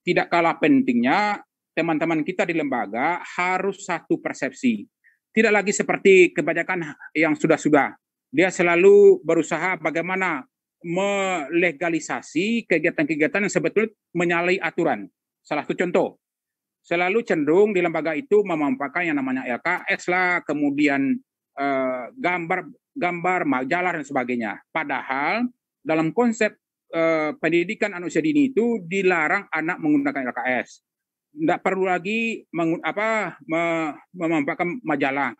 tidak kalah pentingnya teman-teman kita di lembaga harus satu persepsi. Tidak lagi seperti kebanyakan yang sudah-sudah. Dia selalu berusaha bagaimana melegalisasi kegiatan-kegiatan yang sebetulnya menyalahi aturan. Salah satu contoh, selalu cenderung di lembaga itu memanfaatkan yang namanya LKS lah, kemudian gambar, majalah dan sebagainya. Padahal dalam konsep pendidikan anak usia dini itu dilarang anak menggunakan LKS. Tidak perlu lagi memanfaatkan majalah.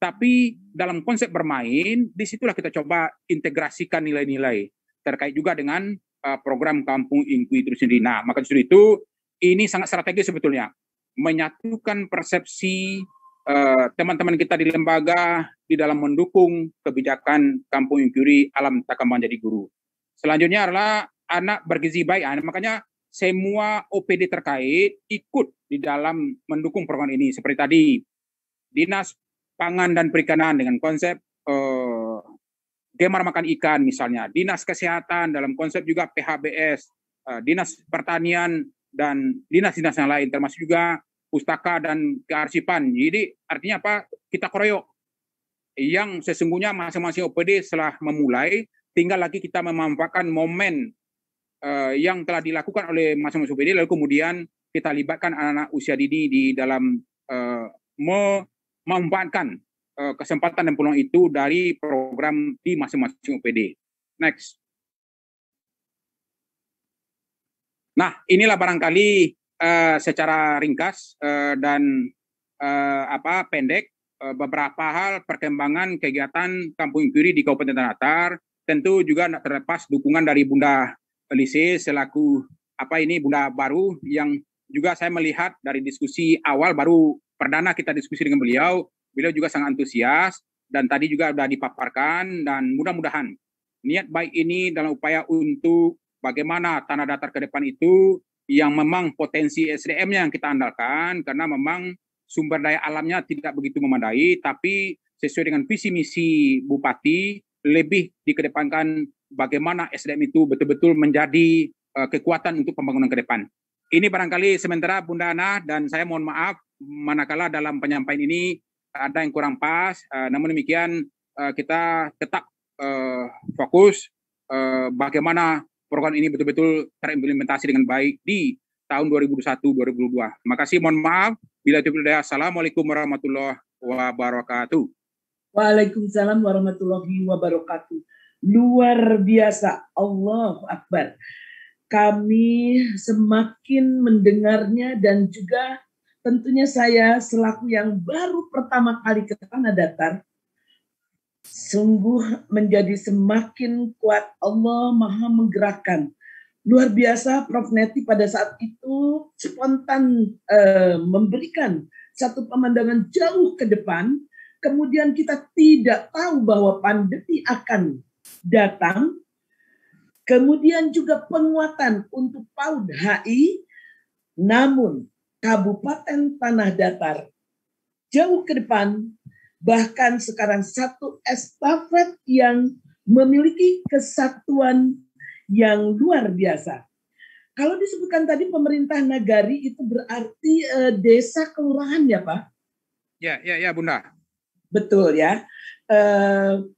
Tapi dalam konsep bermain, disitulah kita coba integrasikan nilai-nilai terkait juga dengan program Kampung Inquiry itu sendiri. Nah, maka justru itu ini sangat strategis sebetulnya, menyatukan persepsi teman-teman kita di lembaga di dalam mendukung kebijakan Kampung Inquiry Alam Takkan Menjadi Guru. Selanjutnya adalah anak bergizi baik. Makanya semua OPD terkait ikut di dalam mendukung program ini. Seperti tadi, Dinas Pangan dan Perikanan dengan konsep Gemar Makan Ikan misalnya, Dinas Kesehatan dalam konsep juga PHBS, Dinas Pertanian dan dinas-dinas yang lain, termasuk juga Pustaka dan Kearsipan. Jadi artinya apa? Kita kroyok. Yang sesungguhnya masing-masing OPD setelah memulai, tinggal lagi kita memanfaatkan momen yang telah dilakukan oleh masing-masing OPD, lalu kemudian kita libatkan anak-anak usia dini di dalam memanfaatkan kesempatan dan peluang itu dari program di masing-masing OPD. Next. Nah, inilah barangkali secara ringkas dan pendek beberapa hal perkembangan kegiatan Kampung Inquiry di Kabupaten Tanah Datar. Tentu juga tidak terlepas dukungan dari Bunda Lise selaku Bunda baru yang juga saya melihat dari diskusi awal baru perdana kita diskusi dengan beliau juga sangat antusias dan tadi juga sudah dipaparkan, dan mudah-mudahan niat baik ini dalam upaya untuk bagaimana Tanah Datar ke depan itu yang memang potensi SDM-nya yang kita andalkan karena memang sumber daya alamnya tidak begitu memadai, tapi sesuai dengan visi misi Bupati lebih dikedepankan bagaimana SDM itu betul-betul menjadi kekuatan untuk pembangunan ke depan. Ini barangkali sementara Bunda Ana, dan saya mohon maaf manakala dalam penyampaian ini ada yang kurang pas, namun demikian kita tetap fokus bagaimana program ini betul-betul terimplementasi dengan baik di tahun 2021-2022. Terima kasih, mohon maaf. Bila itu tidak, Assalamualaikum warahmatullahi wabarakatuh. Waalaikumsalam warahmatullahi wabarakatuh. Luar biasa, Allahu Akbar. Kami semakin mendengarnya dan juga tentunya saya selaku yang baru pertama kali ke Tanah Datar, sungguh menjadi semakin kuat. Allah Maha menggerakkan. Luar biasa, Prof. Neti pada saat itu spontan memberikan satu pemandangan jauh ke depan. Kemudian kita tidak tahu bahwa pandemi akan datang. Kemudian juga penguatan untuk PAUD HI. Namun Kabupaten Tanah Datar jauh ke depan, bahkan sekarang satu estafet yang memiliki kesatuan yang luar biasa. Kalau disebutkan tadi pemerintah nagari itu berarti desa kelurahan ya Pak? Ya Bunda. Betul ya.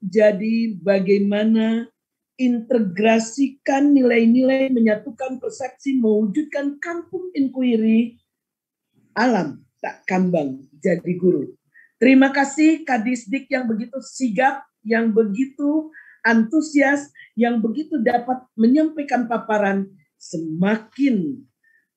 Jadi bagaimana integrasikan nilai-nilai, menyatukan persepsi, mewujudkan Kampung Inquiry Alam Tak Kambang Jadi Guru. Terima kasih Kadisdik yang begitu sigap yang begitu antusias, yang begitu dapat menyampaikan paparan, semakin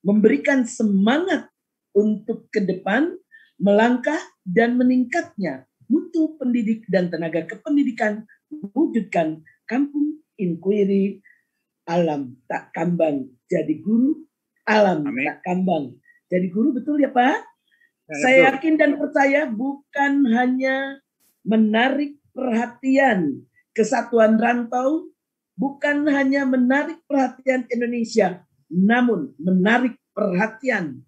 memberikan semangat untuk ke depan, melangkah dan meningkatnya mutu pendidik dan tenaga kependidikan mewujudkan kampung inquiry alam tak kambang jadi guru, alam Amin. tak kambang jadi guru, betul ya Pak? Ya, Saya betul. yakin dan percaya bukan hanya menarik perhatian kesatuan rantau, bukan hanya menarik perhatian Indonesia, namun menarik perhatian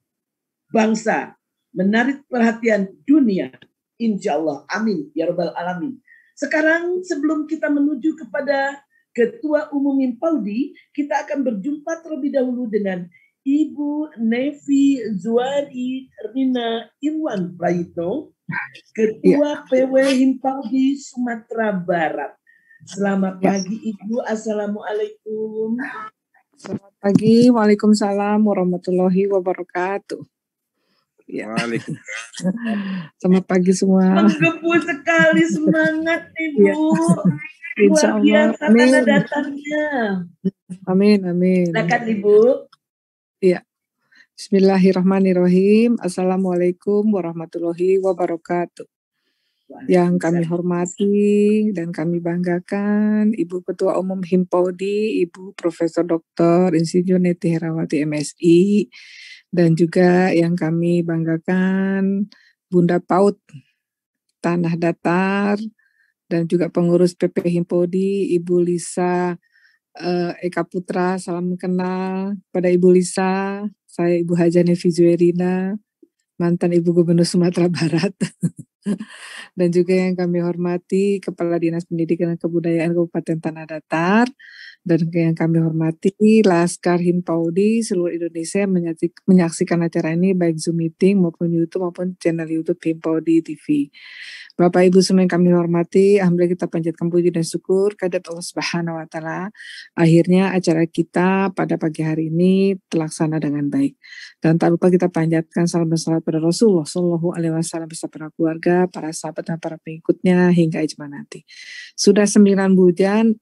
bangsa, menarik perhatian dunia. Insya Allah, amin ya rabbal alamin. Sekarang sebelum kita menuju kepada Ketua Umum Himpaudi, kita akan berjumpa terlebih dahulu dengan Ibu Nevi Zuari Rina Irwan Prayitno, Ketua PW Himpaudi Sumatera Barat. Selamat pagi Ibu, Assalamualaikum. Selamat pagi, Waalaikumsalam warahmatullahi wabarakatuh. Ya. Selamat pagi semua. Menggebu sekali, semangat Ibu. Ya. Insya Luar Allah. biasa tanda datangnya. Amin, amin. Silakan Ibu. Ya. Bismillahirrahmanirrahim. Assalamualaikum warahmatullahi wabarakatuh. Yang kami hormati dan kami banggakan Ibu Ketua Umum Himpaudi, Ibu Profesor Dr. Insinyur Neti Herawati MSI, dan juga yang kami banggakan Bunda PAUD Tanah Datar, dan juga pengurus PP Himpaudi Ibu Lisa Eka Putra. Salam kenal pada Ibu Lisa. Saya Ibu Haja Nevi Zuerina, mantan Ibu Gubernur Sumatera Barat. Dan juga yang kami hormati Kepala Dinas Pendidikan dan Kebudayaan Kabupaten Tanah Datar, dan yang kami hormati Laskar Himpaudi seluruh Indonesia menyaksikan acara ini baik Zoom meeting maupun YouTube maupun channel YouTube Himpaudi TV. Bapak Ibu semua yang kami hormati, alhamdulillah kita panjatkan puji dan syukur kehadirat Allah Subhanahu wa taala. Akhirnya acara kita pada pagi hari ini terlaksana dengan baik. Dan tak lupa kita panjatkan salam dan salawat pada Rasulullah sallallahu alaihi wasallam beserta para keluarga, para sahabat dan para pengikutnya hingga ijma nanti. Sudah 9 bulan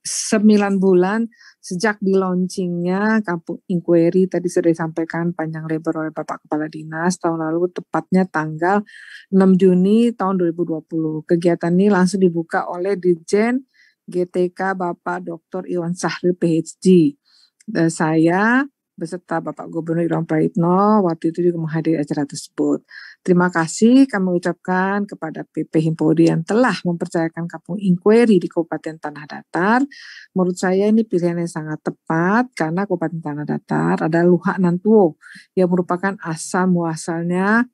sejak di launchingnya Kampung Inquiry, tadi sudah disampaikan panjang lebar oleh Bapak Kepala Dinas tahun lalu, tepatnya tanggal 6 Juni tahun 2020. Kegiatan ini langsung dibuka oleh Dirjen GTK Bapak Dr. Iwan Sahril PhD. Dan saya beserta Bapak Gubernur Irwan Prayitno waktu itu juga menghadiri acara tersebut. Terima kasih kami ucapkan kepada PP Himpaudi yang telah mempercayakan Kampung Inquiry di Kabupaten Tanah Datar. Menurut saya ini pilihan yang sangat tepat karena Kabupaten Tanah Datar adalah Luhak Nantuo yang merupakan asal muasalnya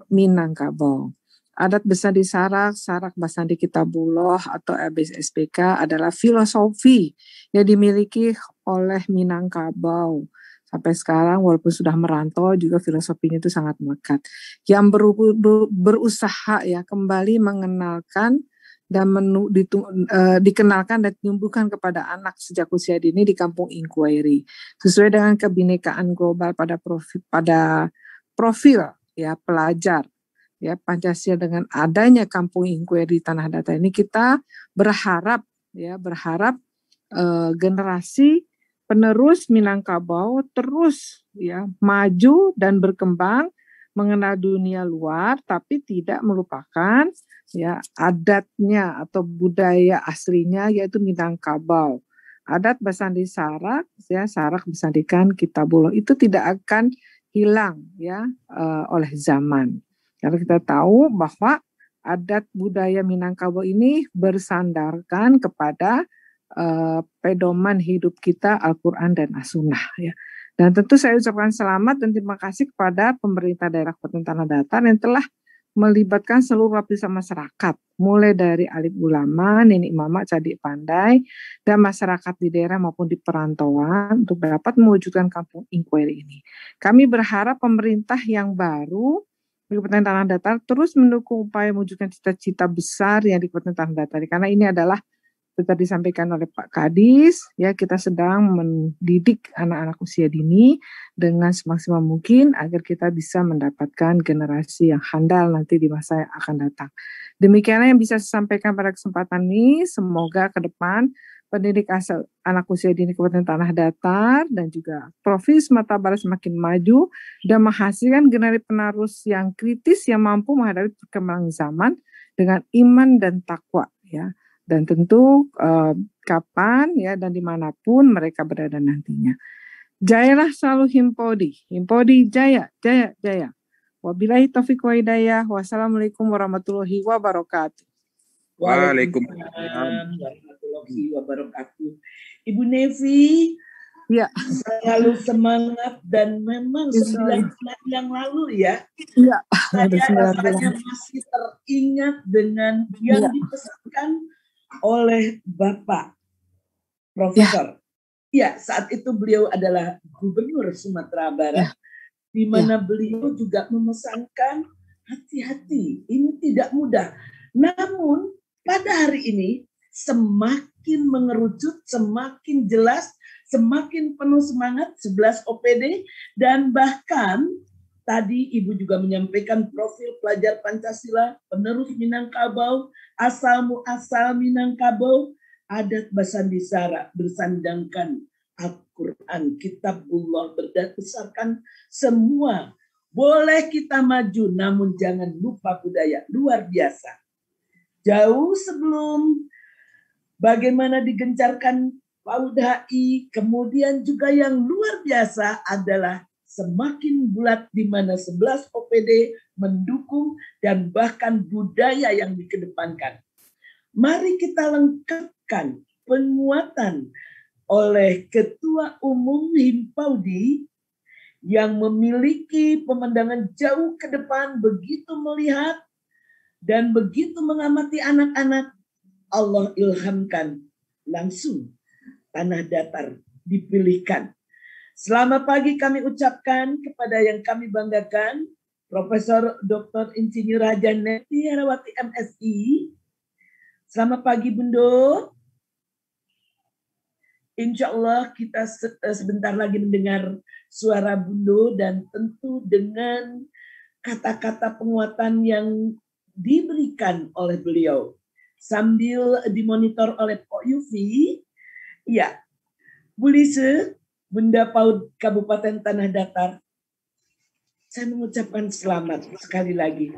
Minangkabau. Adat Besandi Sarak, Sarak Basandi Kitabullah atau SBK adalah filosofi yang dimiliki oleh Minangkabau. Sampai sekarang walaupun sudah merantau juga filosofinya itu sangat melekat. Yang berusaha ya kembali mengenalkan dan dikenalkan dan ditumbuhkan kepada anak sejak usia dini di Kampung Inquiry. Sesuai dengan kebinekaan global pada profil ya pelajar. Ya, Pancasila dengan adanya Kampung Inquiry Tanah Datar ini kita berharap generasi penerus Minangkabau terus ya maju dan berkembang mengenal dunia luar, tapi tidak melupakan ya adatnya atau budaya aslinya yaitu Minangkabau. Adat Basandi Sarak ya Sarak Basandikan Kitabullah itu tidak akan hilang ya oleh zaman. Karena kita tahu bahwa adat budaya Minangkabau ini bersandarkan kepada pedoman hidup kita Al-Quran dan As-Sunnah ya. Dan tentu saya ucapkan selamat dan terima kasih kepada pemerintah daerah Kabupaten Tanah Datar yang telah melibatkan seluruh lapisan masyarakat, mulai dari alim ulama, nenek mama, cadik pandai, dan masyarakat di daerah maupun di perantauan untuk dapat mewujudkan Kampung Inquiry ini. Kami berharap pemerintah yang baru di Kabupaten Tanah Datar terus mendukung upaya mewujudkan cita-cita besar yang di Kabupaten Tanah Datar, karena ini adalah seperti disampaikan oleh Pak Kadis, ya kita sedang mendidik anak-anak usia dini dengan semaksimal mungkin agar kita bisa mendapatkan generasi yang handal nanti di masa yang akan datang. Demikianlah yang bisa saya sampaikan pada kesempatan ini. Semoga ke depan pendidik asal anak usia dini Kabupaten Tanah Datar dan juga Provinsi Sumatera Barat semakin maju dan menghasilkan generasi penerus yang kritis yang mampu menghadapi perkembangan zaman dengan iman dan takwa, ya. Dan tentu kapan ya dan dimanapun mereka berada nantinya. Jayalah selalu Himpodi, Himpodi jaya, jaya, jaya. Wabillahi taufiq wa hidayah. Wassalamualaikum warahmatullahi wabarakatuh. Waalaikumsalam warahmatullahi wabarakatuh. Ibu Nevi, ya, selalu semangat dan memang 9 bulan yang lalu ya, ada saya 9 rasanya bulan. masih teringat dengan yang dipesankan oleh Bapak Profesor. Ya, saat itu beliau adalah Gubernur Sumatera Barat, di mana beliau juga memesankan hati-hati, ini tidak mudah. Namun pada hari ini semakin mengerucut, semakin jelas, semakin penuh semangat 11 OPD, dan bahkan tadi Ibu juga menyampaikan profil pelajar Pancasila, penerus Minangkabau, asal muasal Minangkabau, adat Basandisara, bersandangkan Al-Quran, Kitabullah, berdasarkan semua. Boleh kita maju, namun jangan lupa budaya. Luar biasa. Jauh sebelum bagaimana digencarkan PAUD HI, kemudian juga yang luar biasa adalah semakin bulat di mana 11 OPD mendukung dan bahkan budaya yang dikedepankan. Mari kita lengkapkan penguatan oleh Ketua Umum Himpaudi yang memiliki pemandangan jauh ke depan, begitu melihat dan begitu mengamati anak-anak. Allah ilhamkan langsung Tanah Datar dipilihkan. Selamat pagi kami ucapkan kepada yang kami banggakan, Profesor Dr. Insinyur Haja Neti Herawati MSI. Selamat pagi Bundo. Insya Allah kita sebentar lagi mendengar suara Bundo dan tentu dengan kata-kata penguatan yang diberikan oleh beliau sambil dimonitor oleh Pak Yufi. Ya, Bu Lise, Bunda PAUD Kabupaten Tanah Datar, saya mengucapkan selamat sekali lagi.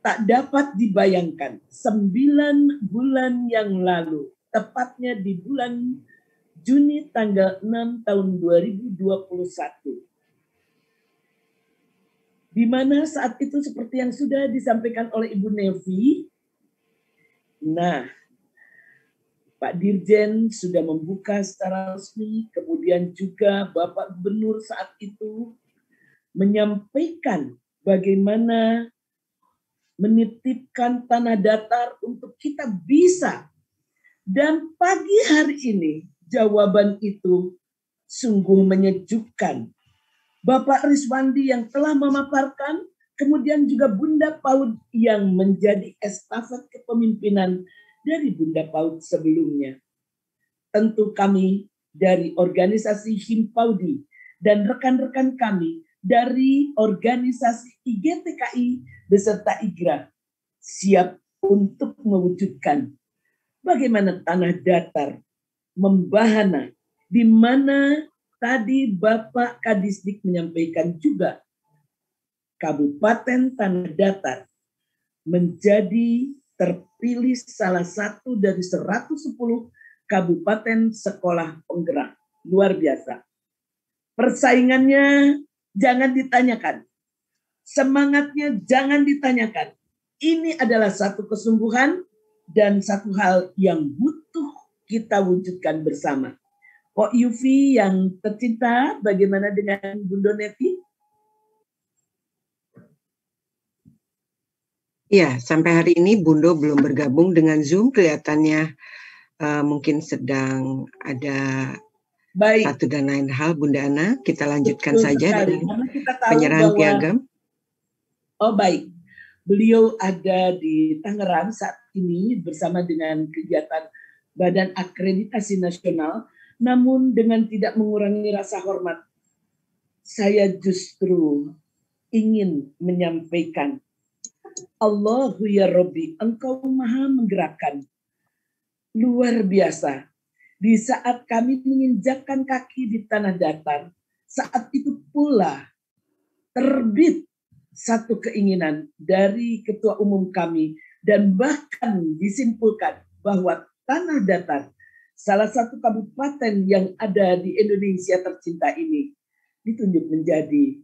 Tak dapat dibayangkan 9 bulan yang lalu, tepatnya di bulan Juni tanggal 6 tahun 2021. Di mana saat itu seperti yang sudah disampaikan oleh Ibu Nevi, nah, Pak Dirjen sudah membuka secara resmi, kemudian juga Bapak Gubernur saat itu menyampaikan bagaimana menitipkan Tanah Datar untuk kita bisa. Dan pagi hari ini jawaban itu sungguh menyejukkan. Bapak Rizwandi yang telah memaparkan, kemudian juga Bunda PAUD yang menjadi estafet kepemimpinan dari Bunda PAUD sebelumnya. Tentu kami dari organisasi Himpaudi dan rekan-rekan kami dari organisasi IGTKI beserta IGRA siap untuk mewujudkan bagaimana Tanah Datar membahana, di mana tadi Bapak Kadisdik menyampaikan juga Kabupaten Tanah Datar menjadi terpilih salah satu dari 110 kabupaten sekolah penggerak. Luar biasa. Persaingannya jangan ditanyakan. Semangatnya jangan ditanyakan. Ini adalah satu kesungguhan dan satu hal yang butuh kita wujudkan bersama. Kok Yufi yang tercinta, bagaimana dengan Bunda Neti? Ya, sampai hari ini Bundo belum bergabung dengan Zoom, kelihatannya mungkin sedang ada satu dan lain hal. Bunda Ana, kita lanjutkan saja dengan penyerahan piagam. Oh baik, beliau ada di Tangerang saat ini bersama dengan kegiatan Badan Akreditasi Nasional, namun dengan tidak mengurangi rasa hormat, saya justru ingin menyampaikan, Allahu ya Rabbi, Engkau maha menggerakkan. Luar biasa. Di saat kami menginjakkan kaki di tanah datar, saat itu pula terbit satu keinginan dari ketua umum kami dan bahkan disimpulkan bahwa tanah datar, salah satu kabupaten yang ada di Indonesia tercinta ini, ditunjuk menjadi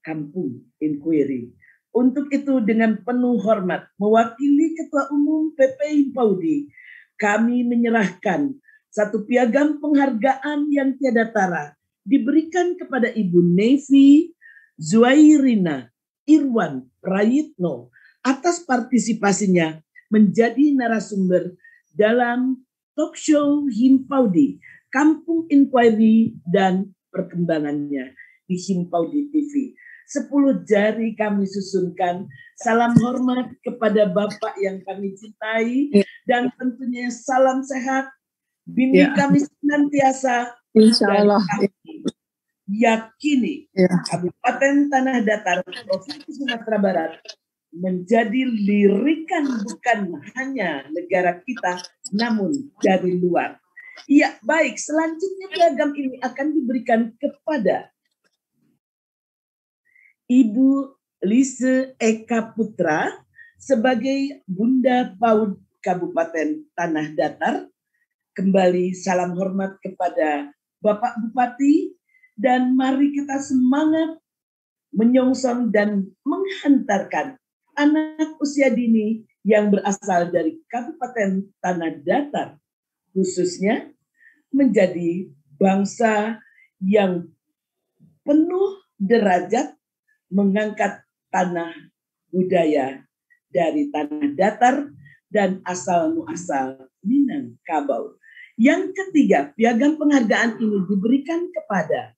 kampung inquiry. Untuk itu dengan penuh hormat, mewakili Ketua Umum PP Himpaudi, kami menyerahkan satu piagam penghargaan yang tiada tara diberikan kepada Ibu Nevi Zuairina Irwan Prayitno atas partisipasinya menjadi narasumber dalam talk show Himpaudi, Kampung Inquiry dan perkembangannya di Himpaudi TV. 10 jari kami susunkan. Salam hormat kepada Bapak yang kami cintai dan tentunya salam sehat. Bini kami senantiasa. Insya Allah. Kami yakini Kabupaten Tanah Datar, Provinsi Sumatera Barat menjadi lirikan bukan hanya negara kita, namun dari luar. Iya, baik. Selanjutnya piagam ini akan diberikan kepada Ibu Lise Eka Putra sebagai Bunda PAUD Kabupaten Tanah Datar. Kembali salam hormat kepada Bapak Bupati dan mari kita semangat menyongsong dan menghantarkan anak usia dini yang berasal dari Kabupaten Tanah Datar khususnya menjadi bangsa yang penuh derajat mengangkat tanah budaya dari tanah datar dan asal muasal Minangkabau. Yang ketiga, piagam penghargaan ini diberikan kepada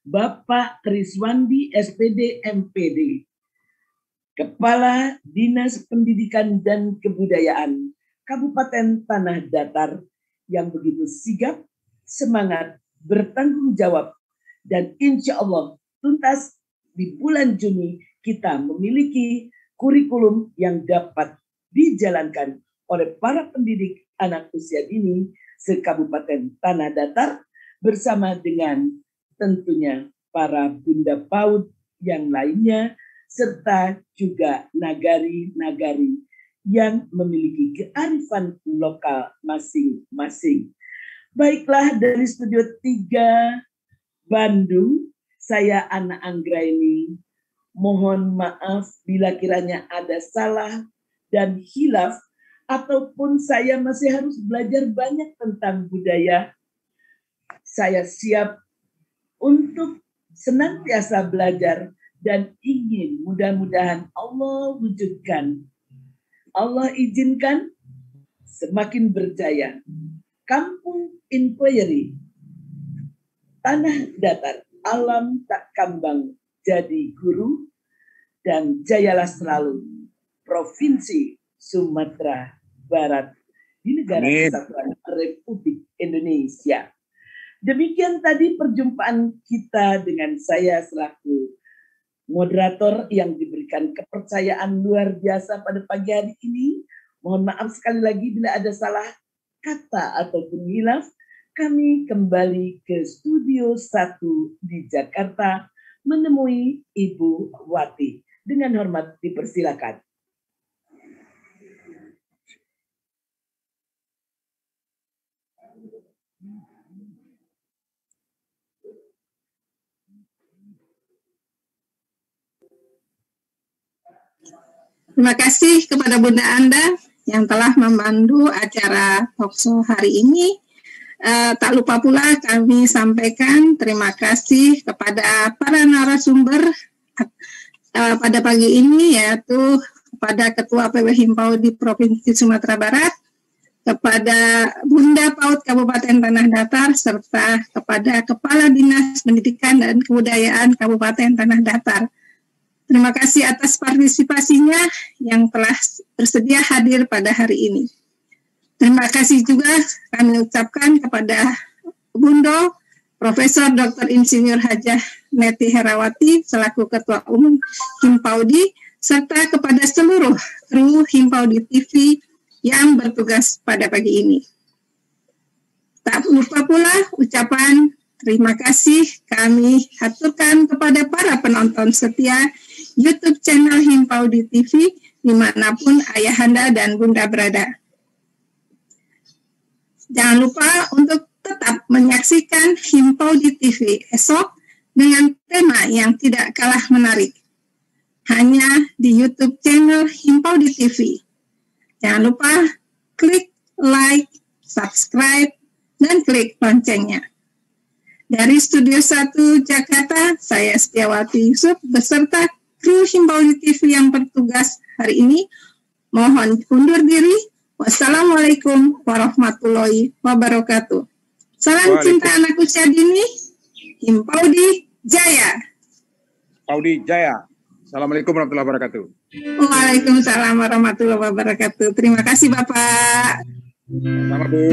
Bapak Rizwandi SPD MPD, Kepala Dinas Pendidikan dan Kebudayaan Kabupaten Tanah Datar yang begitu sigap, semangat, bertanggung jawab, dan insya Allah tuntas di bulan Juni kita memiliki kurikulum yang dapat dijalankan oleh para pendidik anak usia dini se-Kabupaten Tanah Datar bersama dengan tentunya para Bunda PAUD yang lainnya serta juga nagari-nagari yang memiliki kearifan lokal masing-masing. Baiklah, dari Studio 3 Bandung, saya Ana Anggraini, mohon maaf bila kiranya ada salah dan hilaf, ataupun saya masih harus belajar banyak tentang budaya. Saya siap untuk senantiasa belajar dan ingin mudah-mudahan Allah wujudkan, Allah izinkan semakin berjaya. Kampung Inquiry, Tanah Datar, alam tak kambang jadi guru, dan jayalah selalu Provinsi Sumatera Barat di negara kesatuan Republik Indonesia. Demikian tadi perjumpaan kita dengan saya selaku moderator yang diberikan kepercayaan luar biasa pada pagi hari ini. Mohon maaf sekali lagi bila ada salah kata ataupun hilaf. Kami kembali ke Studio 1 di Jakarta menemui Ibu Wati. Dengan hormat dipersilakan. Terima kasih kepada Bunda Anda yang telah memandu acara talkshow hari ini. Tak lupa pula kami sampaikan terima kasih kepada para narasumber pada pagi ini, yaitu kepada Ketua PW Himpaudi Provinsi Sumatera Barat, kepada Bunda PAUD Kabupaten Tanah Datar, serta kepada Kepala Dinas Pendidikan dan Kebudayaan Kabupaten Tanah Datar. Terima kasih atas partisipasinya yang telah bersedia hadir pada hari ini. Terima kasih juga kami ucapkan kepada Bundo Profesor Dr. Insinyur Hajah Neti Herawati selaku Ketua Umum Himpaudi, serta kepada seluruh kru Himpaudi TV yang bertugas pada pagi ini. Tak lupa pula ucapan terima kasih kami haturkan kepada para penonton setia YouTube channel Himpaudi TV dimanapun ayahanda dan bunda berada. Jangan lupa untuk tetap menyaksikan Himpaudi TV esok dengan tema yang tidak kalah menarik. Hanya di YouTube channel Himpaudi TV. Jangan lupa klik like, subscribe, dan klik loncengnya. Dari Studio 1 Jakarta, saya Setiawati Yusuf beserta kru Himpaudi TV yang bertugas hari ini mohon undur diri. Wassalamualaikum warahmatullahi wabarakatuh. Salam cinta anak usia dini, Himpaudi Jaya. Himpaudi Jaya. Assalamualaikum warahmatullahi wabarakatuh. Waalaikumsalam warahmatullahi wabarakatuh. Terima kasih Bapak. Selamat Bu.